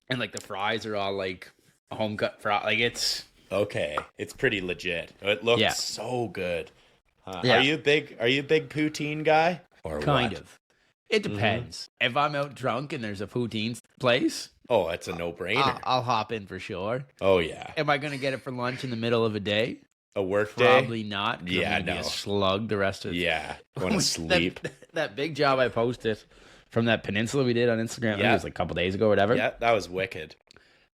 And like the fries are all like home cut fry. Like it's okay. It's pretty legit. It looks so good. Yeah. Are you a big poutine guy or kind what? of? It depends. If I'm out drunk and there's a poutine place, it's a no-brainer. I'll hop in for sure. Oh yeah. Am I gonna get it for lunch in the middle of a day? A work day? Probably not. Yeah, I'm gonna be a slug the rest of it. Yeah, going to sleep. That big job I posted from that peninsula we did on Instagram. I think it was like a couple days ago or whatever. Yeah, that was wicked.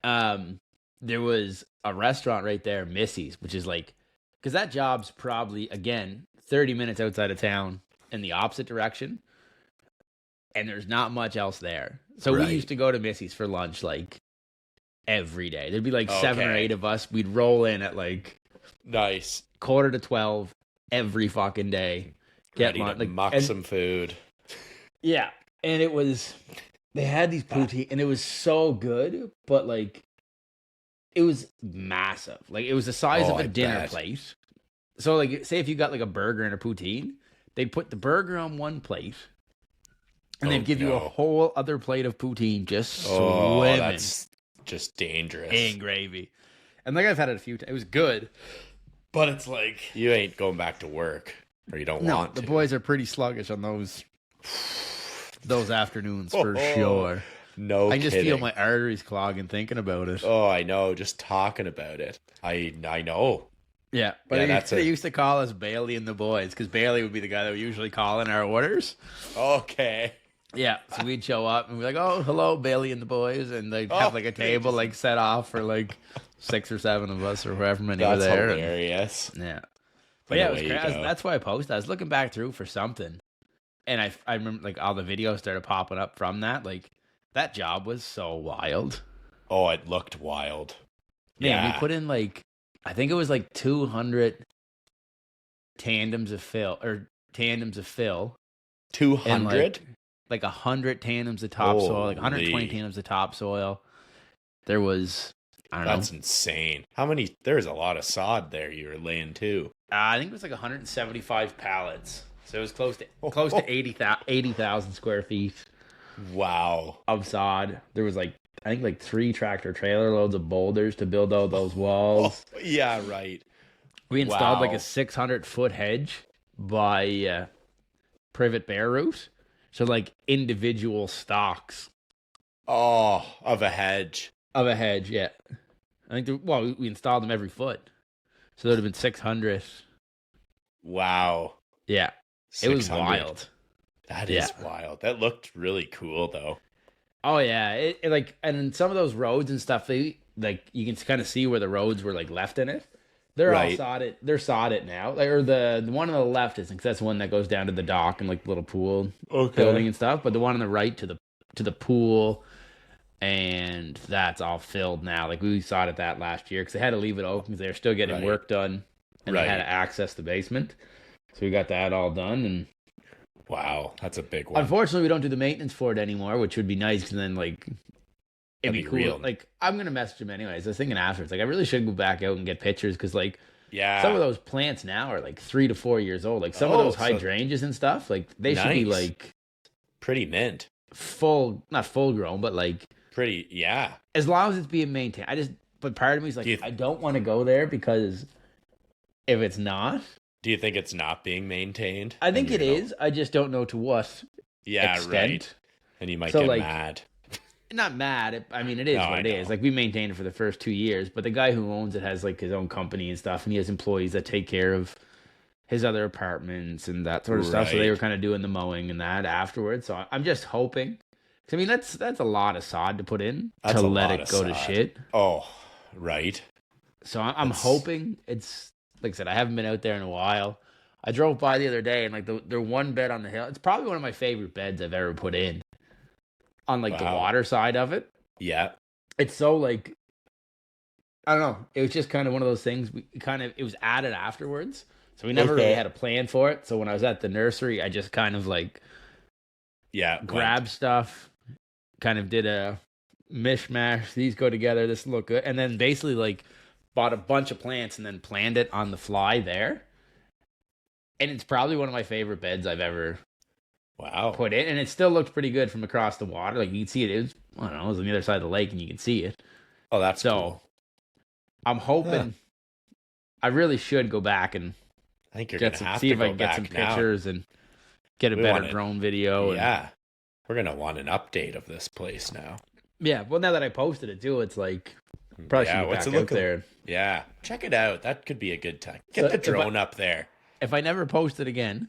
There was a restaurant right there, Missy's, which is like, because that job's probably, again, 30 minutes outside of town in the opposite direction. And there's not much else there. So we used to go to Missy's for lunch like every day. There'd be like 7 or 8 of us. We'd roll in at like nice 11:45 every fucking day. Get muck some food. Yeah. And they had these poutine and it was so good, but like it was massive. Like it was the size of a dinner plate. So like say if you got like a burger and a poutine, they'd put the burger on one plate and they'd give you a whole other plate of poutine just swimming. That's just dangerous. And gravy. And like I've had it a few times. It was good. But it's like you ain't going back to work or you don't want to. The boys are pretty sluggish on those afternoons for sure. No, I just feel my arteries clogging thinking about it. Oh, I know. Just talking about it. I know. Yeah, but they used to call us Bailey and the boys because Bailey would be the guy that would usually call in our orders. Okay. Yeah, so we'd show up and we'd be like, "Oh, hello, Bailey and the boys," and they'd have like a table like set off for like 6 or 7 of us or however many were there. That's hilarious. Yeah, but yeah, it was crazy. That's why I posted. I was looking back through for something, and I remember like all the videos started popping up from that. Like that job was so wild. Oh, it looked wild. Man, we put in like I think it was like 200 tandems of fill. 200. Like 100 tandems of topsoil, like 120 tandems of topsoil. There was, I don't know. That's insane. How many? There's a lot of sod there you were laying too. I think it was like 175 pallets. So it was close to 80,000 square feet. Wow. Of sod. There was like, I think like 3 tractor trailer loads of boulders to build all those walls. Oh, yeah, right. We installed like a 600-foot hedge by privet bare root. So like individual stalks. Oh, of a hedge. Of a hedge, yeah. I think, we installed them every foot. So there would have been 600. Wow. Yeah. 600. It was wild. That is wild. That looked really cool though. Oh yeah. It like, and in some of those roads and stuff, they like, you can kind of see where the roads were like left in it. They're all sodded. They're sodded now. Like, or the one on the left is, because that's the one that goes down to the dock and like the little pool building and stuff. But the one on the right to the pool, and that's all filled now. Like we sodded that last year because they had to leave it open because they were still getting work done, and they had to access the basement. So we got that all done. And wow, that's a big one. Unfortunately, we don't do the maintenance for it anymore, which would be nice because then like. It'd be cool. Real. Like, I'm going to message him anyways. I was thinking afterwards, like, I really should go back out and get pictures because, like, some of those plants now are, like, 3 to 4 years old. Like, some of those hydrangeas and stuff, like, they should be, like, pretty mint. Not full grown, but like Pretty, yeah. as long as it's being maintained. But part of me is like, I don't want to go there because if it's not, do you think it's not being maintained? I think it is. I just don't know to what extent. Right. And you might get mad. Not mad. It is what it is. Like, we maintained it for the first 2 years, but the guy who owns it has like his own company and stuff, and he has employees that take care of his other apartments and that sort of stuff. So they were kind of doing the mowing and that afterwards. So I'm just hoping. I mean, that's a lot of sod to put in to let it go to shit. Oh, right. So I'm hoping it's, like I said, I haven't been out there in a while. I drove by the other day, and like the one bed on the hill, it's probably one of my favorite beds I've ever put in. On like the water side of it. Yeah. It's so like, I don't know. It was just kind of one of those things. It was added afterwards. So we never really had a plan for it. So when I was at the nursery, I just kind of like, grabbed stuff, kind of did a mishmash. These go together. This look good. And then basically like bought a bunch of plants and then planned it on the fly there. And it's probably one of my favorite beds I've ever put in. And it still looked pretty good from across the water. Like, you can see it. It was, I don't know, it was on the other side of the lake and you can see it. Oh, that's cool. I'm hoping I really should go back and I think you're going to have see to if go I can get some now. Pictures and get a better drone video. Yeah. We're going to want an update of this place now. Yeah. Well, now that I posted it too, it's like, probably should get back out there. Yeah. Check it out. That could be a good time. Get the drone up there. If I never post it again,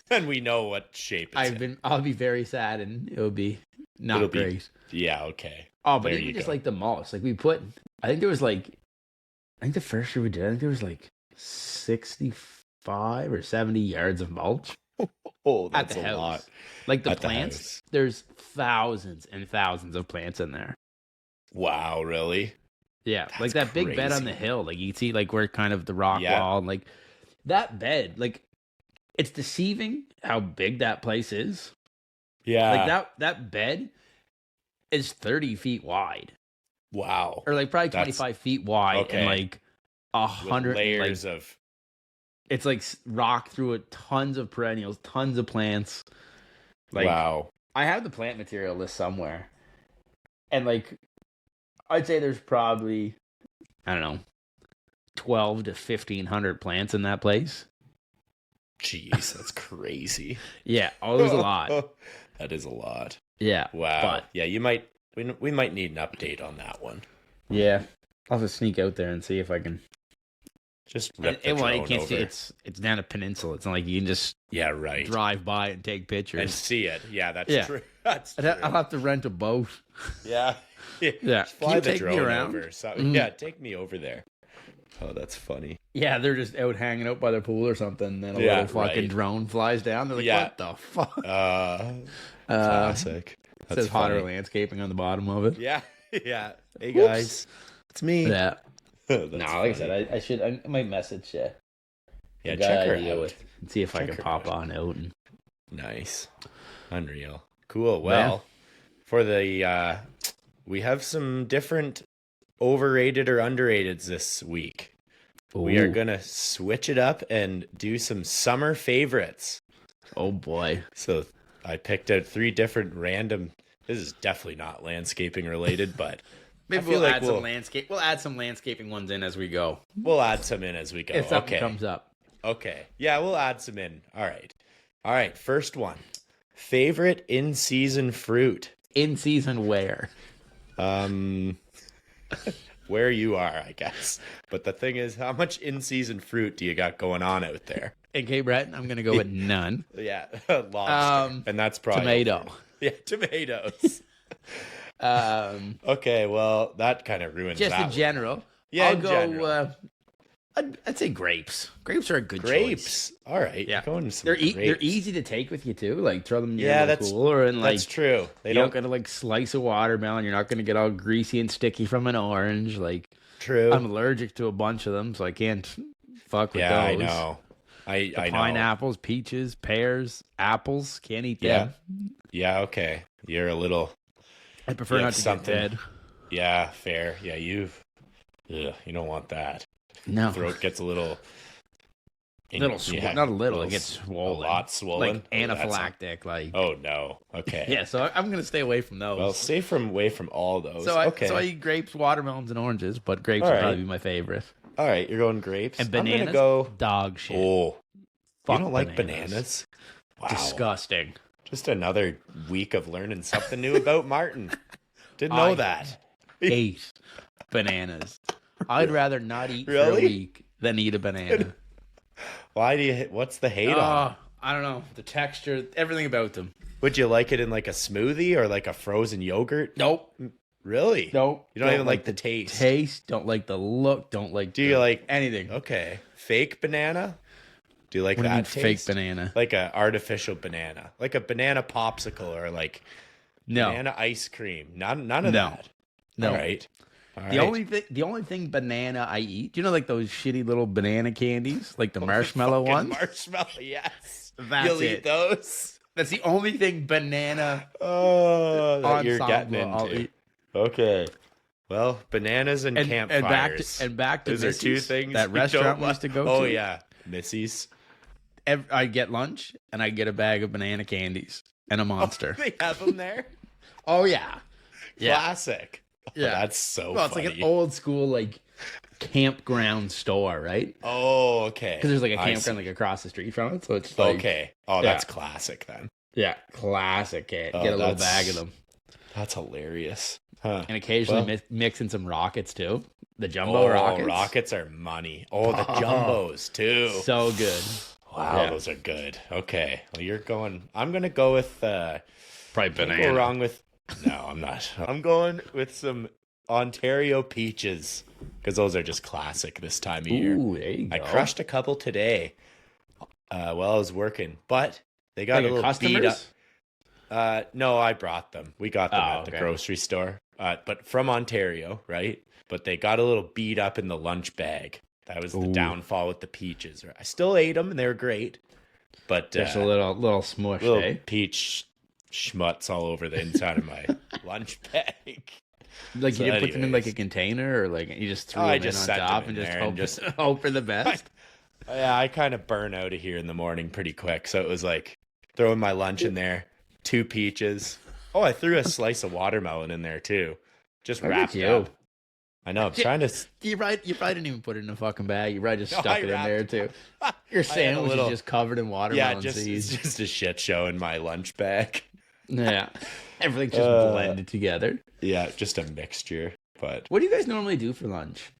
then we know what shape it's in. I'll be very sad, and it'll be not great. Yeah, okay. Oh, but even just like the mulch, like we put, I think the first year we did, I think there was like 65 or 70 yards of mulch. Oh, that's at the a house. lot. Like the plants, there's thousands and thousands of plants in there. Wow, really? Yeah, that's like that big bed on the hill. Like, you can see like where kind of the rock wall, and like that bed, like, it's deceiving how big that place is. Yeah. Like that bed is 30 feet wide. Wow. Or like probably 25 feet wide. And like 100 layers of. It's like rock through it, tons of perennials, tons of plants. Like, wow. I have the plant material list somewhere. And like, I'd say there's probably, I don't know, 12 to 1,500 plants in that place. Jeez, that's crazy. Yeah, it was a lot. That is a lot. Yeah. Wow. But, yeah, we might need an update on that one. Yeah. I'll have to sneak out there and see if I can. Just rip the drone you can't over. see it's down a peninsula. It's not like you can just drive by and take pictures. And see it. Yeah, that's true. That's true. I'll have to rent a boat. Yeah. Yeah. Fly the take drone me around? over. So, yeah, take me over there. Oh, that's funny. Yeah, they're just out hanging out by their pool or something. Then a little fucking drone flies down. They're like, what the fuck? Classic. It says Hotter Landscaping on the bottom of it. Yeah. Yeah. Hey, guys. It's me. Yeah. No, like I said, I might message you. Yeah, check her out. And see if I can pop on out. And... Nice. Unreal. Cool. Well, for the, we have some different overrated or underrateds this week. Ooh. We are going to switch it up and do some summer favorites. Oh, boy. So I picked out 3 different random, this is definitely not landscaping related, but... Maybe we'll add some landscape. We'll add some landscaping ones in as we go. We'll add some in as we go. If something comes up. Okay. Yeah, we'll add some in. All right. First one. Favorite in-season fruit. In-season where? Where you are, I guess. But the thing is, how much in-season fruit do you got going on out there? In Cape Breton, I'm going to go with none. Yeah, lobster. And that's probably... Tomato. Yeah, tomatoes. Okay, well, that kind of ruins just that in general. Yeah, I'll go. I'd say grapes. Grapes are a good choice. All right, yeah. Going some they're grapes. They're easy to take with you too. Like throw them in your cooler, and like that's true. You don't gotta like slice a watermelon. You're not gonna get all greasy and sticky from an orange. Like true. I'm allergic to a bunch of them, so I can't fuck with those. I know. I know. Pineapples, peaches, pears, apples. Can't eat them. Yeah. Okay. You're a little. I prefer not to get dead. Yeah, fair. Yeah, you don't want that. No. Throat gets a little Little swollen, not a little. It gets a swollen, lot swollen, like anaphylactic. Like, oh no, okay, yeah. So I'm gonna stay away from those. well, stay away from all those. so okay, I eat grapes, watermelons, and oranges, but grapes All would right. probably be my favorite. all right, you're going grapes. And I'm bananas, gonna go. dog shit. Oh, Fuck you don't like bananas? Wow, Disgusting. just another week of learning something new about Martin. Didn't know that. Hate bananas. I'd rather not eat for a Really? week than eat a banana. Why do you? What's the hate on? I don't know. The texture, everything about them. Would you like it in like a smoothie or like a frozen yogurt? Nope. Really? Nope. You don't even like the taste. Taste. Don't like the look. Don't like. Do you like anything? Okay, fake banana? Do you like What do you that mean taste? fake banana? Like a artificial banana, like a banana popsicle or like No. banana ice cream. None of No. that. No. All right. The only thing banana I eat. Do you know like those shitty little banana candies, like the marshmallow Fucking ones? Marshmallow, yes. That's You'll it. eat those. That's the only thing banana Oh, that you're ensemble getting I'll into. eat. Okay. Well, bananas and campfires. And back to Those are two Missy's, things that you restaurant don't we used to go Oh to. yeah, Missy's. I get lunch and I get a bag of banana candies and a monster. They have them there. Oh yeah, yeah, Classic. Oh, yeah. that's so well, it's funny. like an old school like campground store, right? Oh, okay. Because there's like a I campground see. like across the street from it, so it's like Okay. Oh, that's classic then. yeah, classic. Get a little that's- bag of them, That's hilarious. Huh. and occasionally Well- mix in some rockets too. The jumbo rockets, rockets are money. Oh, the jumbos too. so good. Wow, Yeah. those are good. Okay. Well, you're going. I'm gonna go with. Probably Can't banana. go wrong with. No, I'm not. I'm going with some Ontario peaches because those are just classic this time of year. Ooh, there you go. I crushed a couple today while I was working, but they got Like a little beat up. customers. No, I brought them. We got them Oh, at the okay. grocery store, but from Ontario, right? But they got a little beat up in the lunch bag. That was the Ooh. downfall with the peaches. I still ate them, and they were great. But Just a little smush, little eh? peach schmutz all over the inside of my lunch bag. Like So you didn't put them in like a anyways. container, or like you just threw I them just in set on them top in and just there hope, and just- hope for the best. Yeah, I kind of burn out of here in the morning pretty quick. So it was like throwing my lunch in there, 2 peaches. Oh, I threw a slice of watermelon in there too. Just Look at wrapped you. up. I know. I'm trying to. You probably didn't even put it in a fucking bag. You probably just No, stuck I it in wrapped- there too. Your sandwich little- is just covered in Yeah, watermelon it's seeds. just a shit show in my lunch bag. Yeah, everything's just blended together. Yeah, just a mixture. But What do you guys normally do for lunch?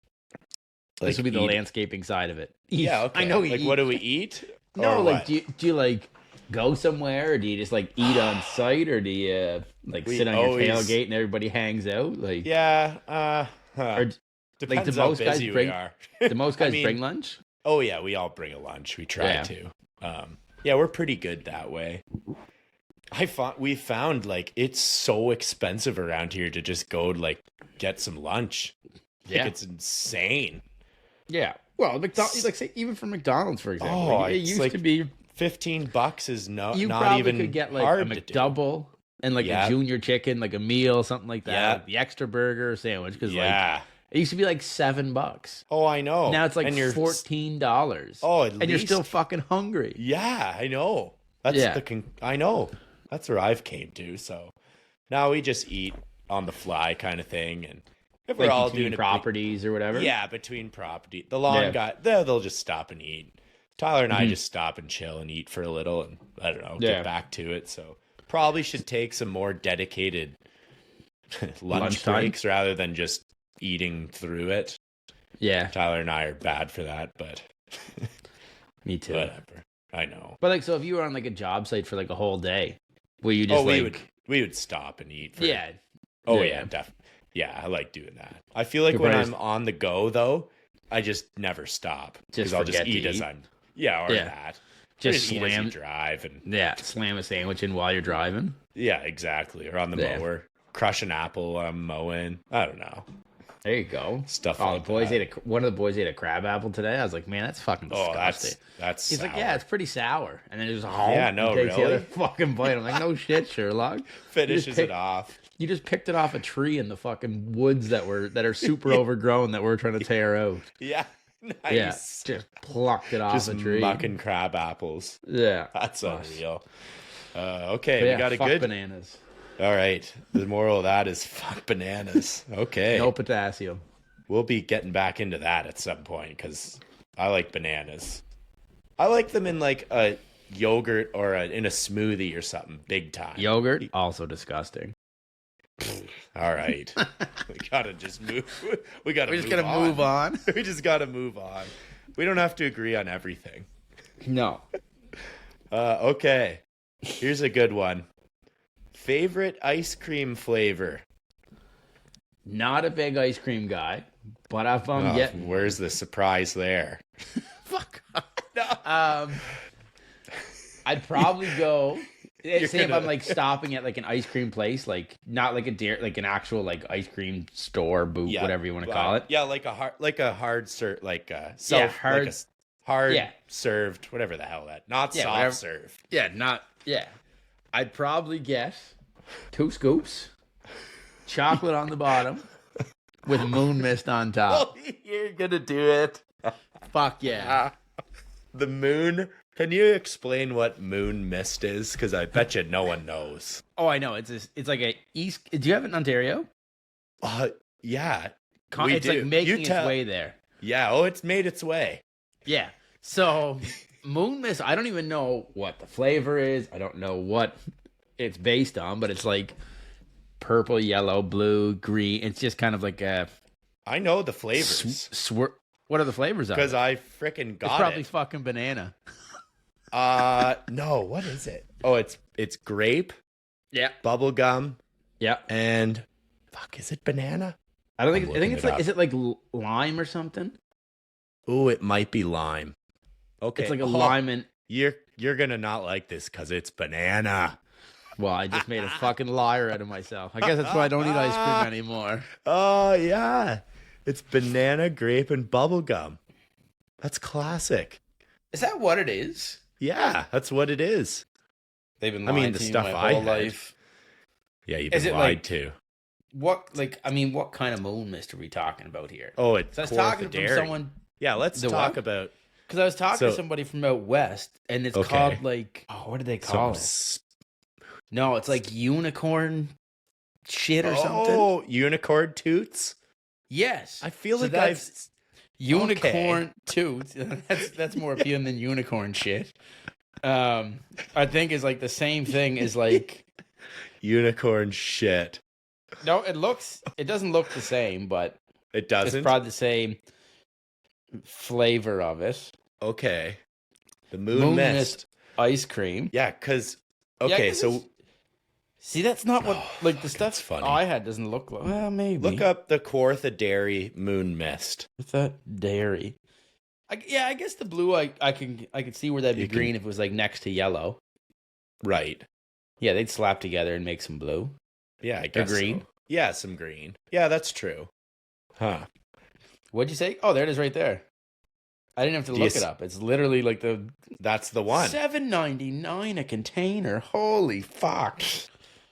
This would be the eat- landscaping side of it. Yeah, okay. I know. Like, you what eat. do we eat? No, Or like what? do you like go somewhere, or do you just like eat on site, or do you like We sit on your always- tailgate and everybody hangs out? Like, Yeah. or Depends the how most guys busy bring- we are. the most guys I mean, bring lunch. Oh yeah, we all bring a lunch. We try Yeah. to. Yeah, we're pretty good that way. We found like it's so expensive around here to just go like get some lunch. Like, Yeah. it's insane. Yeah. Well, McDonald's, like say even for McDonald's, for example, Oh, it it's used like to be $15 is not you not probably even could get like hard a to do. McDouble and like Yeah. a junior chicken, like a meal, something like that, Yeah. like the extra burger or sandwich. Because like Yeah. it used to be like $7. Oh, I know. Now it's like And you're- $14. Oh, at and you're still least- fucking hungry. Yeah, I know. That's Yeah. I know. That's where I've came to. So now we just eat on the fly kind of thing, and if we're Like all between doing properties or whatever. yeah, between property, the lawn Yeah. guy, they'll just stop and eat. Tyler and I just stop and chill and eat for a little, and I don't know, Yeah. get back to it. So probably should take some more dedicated lunch Lunchtime? breaks rather than just eating through it. Yeah. Tyler and I are bad for that, but Me too. whatever. I know. But like, so if you were on like a job site for like a whole day, where you just we would stop and eat. For, yeah. Oh Yeah, yeah, yeah. definitely. Yeah, I like doing that. I feel like You're when probably I'm on the go though, I just never stop Just I'll just forget to eat as eat. I'm. Yeah, or Yeah. that. Just eat as slam- you drive and Yeah, slam a sandwich in while you're driving. yeah, exactly. Or on the Yeah. mower, crush an apple. I'm mowing. I don't know. There you go. Stuff Oh, like the boys that. ate one of the boys ate a crab apple today. I was like, man, that's fucking Oh, disgusting. that's. He's like, sour. yeah, it's pretty sour. And then he was like, Yeah, no, takes the really? other fucking bite. I'm like, no shit, Sherlock. Finishes pick- it off. You just picked it off a tree in the fucking woods that are super overgrown that we're trying to tear out. Yeah, Nice. Yeah, just plucked it off Just a tree. mucking crab apples. Yeah, That's Gosh. unreal. Okay, But we yeah, got a fuck good. bananas. All right. The moral of that is fuck bananas. Okay. No potassium. We'll be getting back into that at some point because I like bananas. I like them in like a yogurt or in a smoothie or something big time. Yogurt, also disgusting. All right. We gotta just move. We We're just gonna move on. We just gotta move on. We don't have to agree on everything. No. Okay. Here's a good one. Favorite ice cream flavor? Not a big ice cream guy, but if I'm getting... Where's the surprise there? Fuck. No. I'd probably go... Say if I'm like stopping at like an ice cream place, like not like like an actual like ice cream store, booth, whatever you want to call it. Yeah, like a hard serve, like a self, hard, like a hard served, whatever the hell that, not soft served. Yeah. I'd probably get 2 scoops, chocolate on the bottom, with moon mist on top. Oh, you're gonna do it. Fuck yeah. The moon. Can you explain what moon mist is? Because I bet you no one knows. Oh, I know. It's like a east. Do you have it in Ontario? Yeah. It's like making its way there. Yeah. Oh, it's made its way. Yeah. So moon mist. I don't even know what the flavor is. I don't know what it's based on, but it's like purple, yellow, blue, green. It's just kind of like a. I know the flavors. What are the flavors of it? Because I freaking got it. It's probably fucking banana. No, what is it? Oh, it's grape. Yeah. Bubble gum. Yeah. And fuck, is it banana? I don't think. I think it's like. Is it like lime or something? Oh, it might be lime. Okay. It's like a lime and. You're gonna not like this because it's banana. Well, I just made a fucking liar out of myself. I guess that's why I don't eat ice cream anymore. Oh yeah, it's banana, grape, and bubble gum. That's classic. Is that what it is? Yeah, that's what it is. They've been lying the to stuff me my I whole had. life. Yeah, you've been lied to. What kind of moon mist are we talking about here? Oh, it's I was talking to dairy. someone. Yeah, let's talk about. Because I was talking to somebody from out west, and it's called like, what do they call it? No, it's like unicorn shit or something. Oh, unicorn toots. Yes, I feel like I've. Unicorn toots. That's more appealing than unicorn shit. I think is like the same thing as like unicorn shit. No, it doesn't look the same, but it doesn't. It's probably the same flavor of it. Okay. The moon mist ice cream. Yeah, because so see, that's not what like the stuff funny. I had doesn't look like. Well, maybe look up the Kawartha Dairy moon mist. What's that dairy? I guess the blue I could see where that'd be green if it was like next to yellow. Right. Yeah, they'd slap together and make some blue. Yeah, I guess green. So. Yeah, some green. Yeah, that's true. Huh. What'd you say? Oh, there it is right there. I didn't have to look it up. It's literally like that's the one. $7.99 a container. Holy fuck.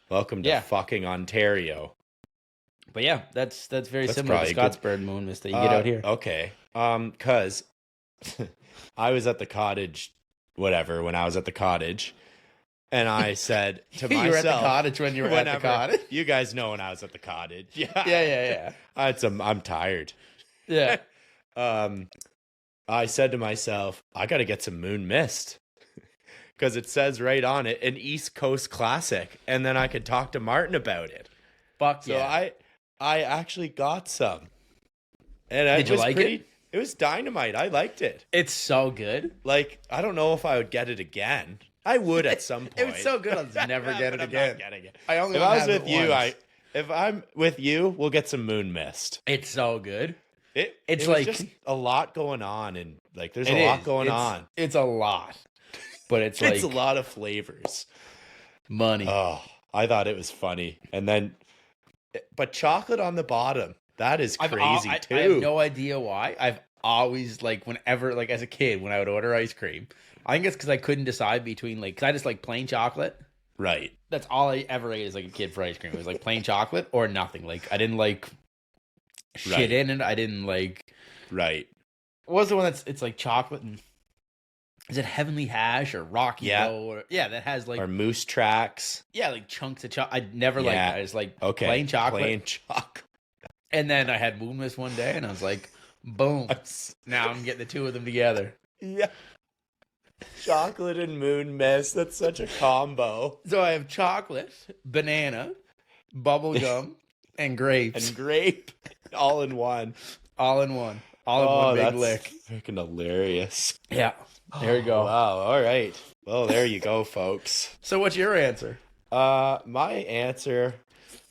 Welcome to fucking Ontario. But yeah, that's very similar to the Scottsbird moon mist that you get out here. Okay. Cause I was at the cottage, whatever, when I was at the cottage. And I said to myself, you were at the cottage when you were at the cottage? You guys know when I was at the cottage. Yeah. I'm tired. Yeah. I said to myself, I got to get some moon mist because it says right on it, an East Coast classic. And then I could talk to Martin about it. Fuck so I actually got some. And Did you like it? It was dynamite. I liked it. It's so good. Like, I don't know if I would get it again. I would at some point. It was so good. I'll just never get it again. I'm not getting it. If I was with you, if I'm with you, we'll get some moon mist. It's so good. It's like just a lot going on, and like there's a lot going on. It's a lot, but it's a lot of flavors. Money. Oh, I thought it was funny, and then, but chocolate on the bottom. That is crazy too. I have no idea why. I've always whenever as a kid when I would order ice cream. I think it's because I couldn't decide between because I just like plain chocolate. Right. That's all I ever ate as like a kid for ice cream. It was like plain chocolate or nothing. Like I didn't like shit in it. I didn't like. Right. what was the one it's like chocolate and is it Heavenly Hash or Rocky Road? Or, that has like or Moose Tracks. Yeah, like chunks of chocolate. I never liked that. I just like plain chocolate. And then I had Moon Mist one day, and I was like, boom. Now I'm getting the two of them together. Yeah. Chocolate and Moon Mist. That's such a combo. So I have chocolate, banana, bubble gum, and grapes. And grape. All in one. All in one. All in one big lick. Freaking hilarious. Yeah. There you go. Wow. All right. Well, there you go, folks. So what's your answer? My answer.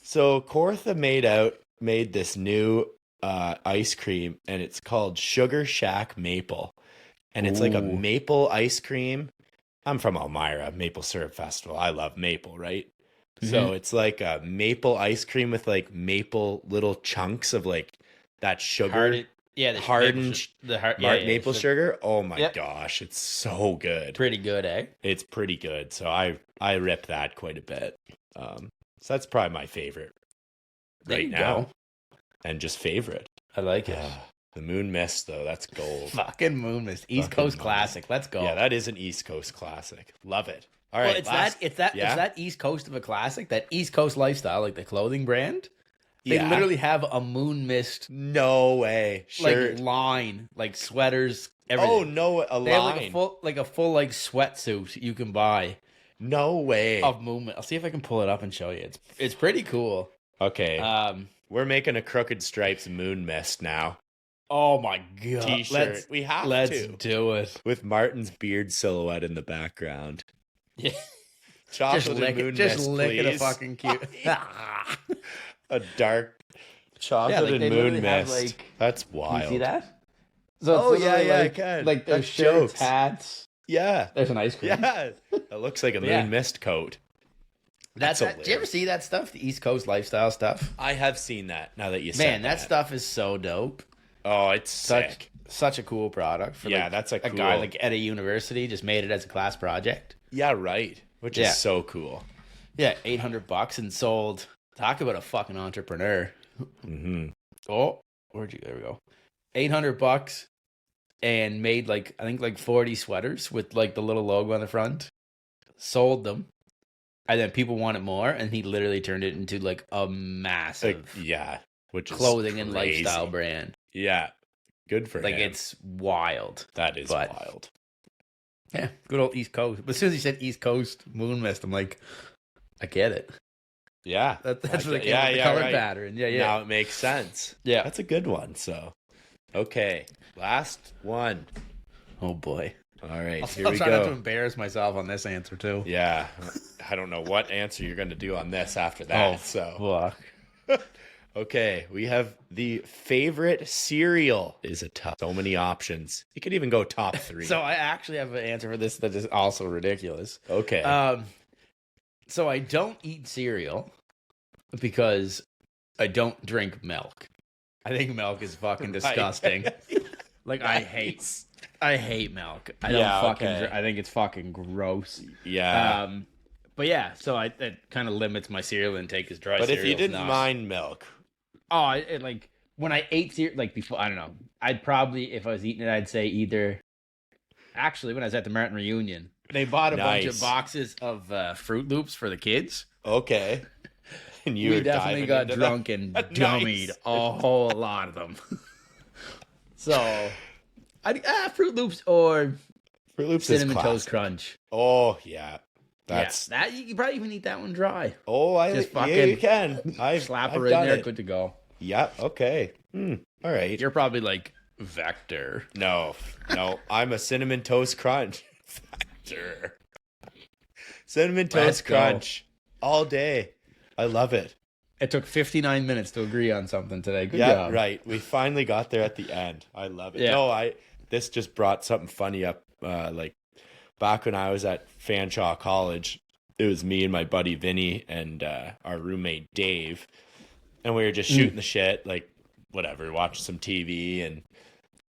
So Cortha made this new ice cream, and it's called Sugar Shack Maple. And it's like a maple ice cream. I'm from Elmira, Maple Syrup Festival. I love maple, right? Mm-hmm. So it's like a maple ice cream with like maple little chunks of like that sugar. Hardened maple sugar. Oh my gosh, it's so good. Pretty good, eh? It's pretty good. So I rip that quite a bit. So that's probably my favorite right now. And just favorite. I like it. The Moon Mist though, that's gold. Fucking Moon Mist. East Coast classic. Let's go. Yeah, that is an East Coast classic. Love it. All right. It's that East Coast of a classic, that East Coast lifestyle, like the clothing brand. They literally have a Moon Mist. No way. Like line, like sweaters, everything. Oh no, a they line. Have like a full like sweatsuit you can buy. No way. Of Moon Mist. I'll see if I can pull it up and show you. It's pretty cool. Okay. We're making a Crooked Stripes Moon Mist now. Oh my god. T-shirt. Let's do it. With Martin's beard silhouette in the background. Yeah. Chocolate and Moon Mist, just lick it a fucking cute. A dark chocolate and Moon Mist. That's wild. You see that? So I can. Like those shirts, hats. Yeah. There's an ice cream. Yeah. That looks like a Moon Mist coat. Did you ever see that stuff? The East Coast lifestyle stuff? I have seen that now that you said that. Man, that stuff is so dope. Oh, it's sick. Such a cool product. For that's a guy like at a university just made it as a class project. Yeah, right. Which is so cool. Yeah, $800 and sold. Talk about a fucking entrepreneur. Mm-hmm. Oh, where'd you? There we go. $800 and made like I think like 40 sweaters with like the little logo on the front. Sold them. And then people wanted more, and he literally turned it into like a massive which clothing is and lifestyle brand. Yeah. Good for him. Like it's wild. That is wild. Yeah, good old East Coast. But as soon as he said East Coast Moon Mist, I'm like, I get it. Yeah. That's what the color pattern. Yeah. Now it makes sense. Yeah. That's a good one. So, okay. Last one. Oh, boy. All right, here I'll we try go. not to embarrass myself on this answer, too. Yeah. I don't know what answer you're going to do on this after that. Fuck. Okay, we have the favorite cereal is a tough. So many options. You could even go top 3. So I actually have an answer for this that is also ridiculous. Okay. So I don't eat cereal because I don't drink milk. I think milk is fucking disgusting. Like I hate milk. I don't I think it's fucking gross. Yeah. But yeah, so it kind of limits my cereal intake as dry cereal. But if you didn't mind milk. Oh, like when I ate cereal, like before, I don't know. I'd probably, if I was eating it, I'd say either. Actually, when I was at the Martin reunion, they bought a bunch of boxes of Fruit Loops for the kids. Okay. And we definitely got drunk and dummied a whole lot of them. So, Fruit Loops or Cinnamon Toast Crunch. Oh yeah, that you can probably even eat that one dry. Oh, you can. Slap her in there, good to go. Yeah. Okay. All right. You're probably like Vector. No. I'm a Cinnamon Toast Crunch. Vector. Cinnamon Toast Crunch all day. I love it. It took 59 minutes to agree on something today. Good job. Yeah, right. We finally got there at the end. I love it. Yeah. No, this just brought something funny up. Like back when I was at Fanshawe College, it was me and my buddy Vinny and our roommate Dave, and we were just shooting the shit, like whatever, watching some TV. And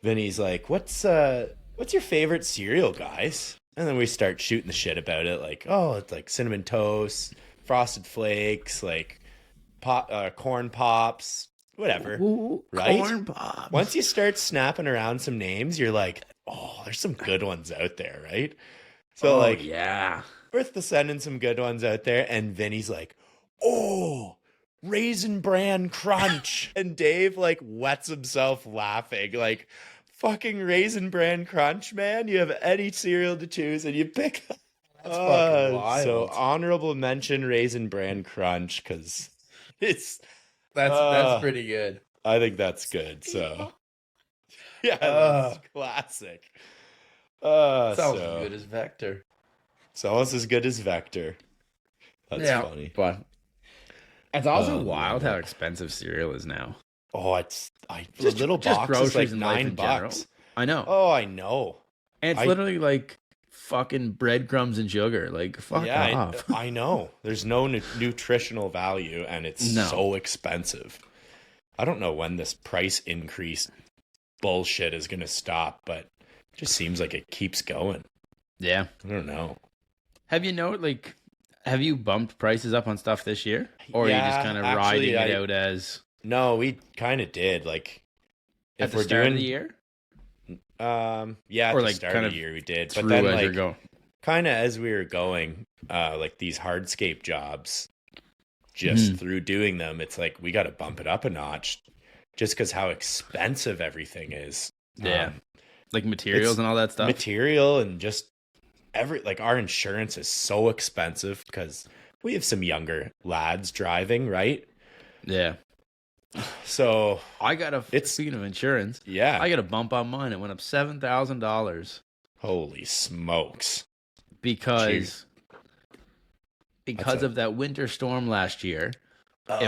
Vinny's like, "What's your favorite cereal, guys?" And then we start shooting the shit about it, like, "Oh, it's like Cinnamon Toast, Frosted Flakes, like." Corn Pops, whatever, Ooh, right? Corn Pops. Once you start snapping around some names, you're like, oh, there's some good ones out there, right? So yeah. worth the sending some good ones out there. And Vinny's like, oh, Raisin Bran Crunch. And Dave like wets himself laughing, like, fucking Raisin Bran Crunch, man. You have any cereal to choose and you pick. That's fucking wild. So honorable mention Raisin Bran Crunch, because it's That's pretty good. I think that's good. So yeah, that's classic. Sounds so as good as Vector. it's almost as good as Vector. That's funny. But it's also Oh, wild man. how expensive cereal is now. Oh, the little box is like groceries and life in general. $9. I know. Oh, I know. And it's literally like fucking breadcrumbs and sugar. Like, fuck off. I know. There's no nutritional value, and it's so expensive. I don't know when this price increase bullshit is going to stop, but it just seems like it keeps going. Yeah. I don't know. Have you bumped prices up on stuff this year? Or are you just kind of riding it out as... No, we kind of did. Like, At the start of the year? Yeah, at Or the like start kind of of the year we did. Through But then, as you're like, going. kind of as we were going, like these hardscape jobs, just through doing them, it's like we got to bump it up a notch, just because how expensive everything is. Yeah, like materials and all that stuff. Material and just like our insurance is so expensive because we have some younger lads driving, right? Yeah. So I got speaking of insurance, yeah, I got a bump on mine. It went up $7,000 holy smokes, because of that winter storm last year. It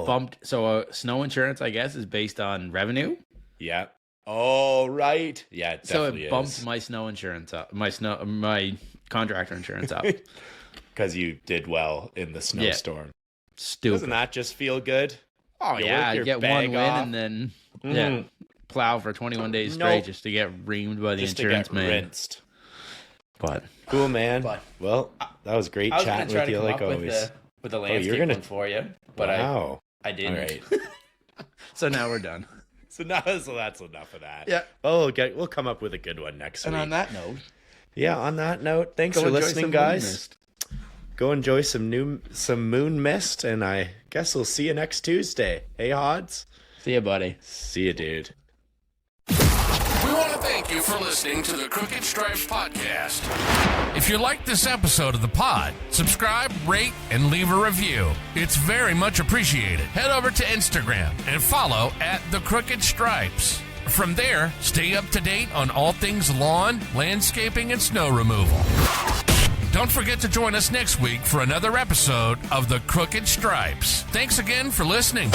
bumped. So snow insurance, I guess, is based on revenue. Yeah. Oh, right. Yeah, it So definitely it bumped is. my snow insurance up. My contractor insurance up. Because you did well in the snowstorm. Stupid. Doesn't that just feel good? Oh You yeah, work I your get one bag win off. and then plow for 21 days straight just to get reamed by the Just to insurance get man. rinsed. But Cool, man. But- Well, that was great I was going chatting to try with to you come like up always. with a you're landscape gonna- one for you, but Wow. I didn't. All right. so now we're done. So that's enough of that. Yeah. Oh, we'll come up with a good one next And week. on that note, Yeah, on that note, thanks go for enjoy listening, some guys. Moon Mist. Go enjoy some moon mist, and I guess we'll see you next Tuesday. Hey, Hodds. See ya, buddy. See you, dude. We want to thank you for listening to the Crooked Stripes podcast. If you liked this episode of the pod, subscribe, rate, and leave a review. It's very much appreciated. Head over to Instagram and follow @The Crooked Stripes. From there, stay up to date on all things lawn, landscaping, and snow removal. Don't forget to join us next week for another episode of The Crooked Stripes. Thanks again for listening.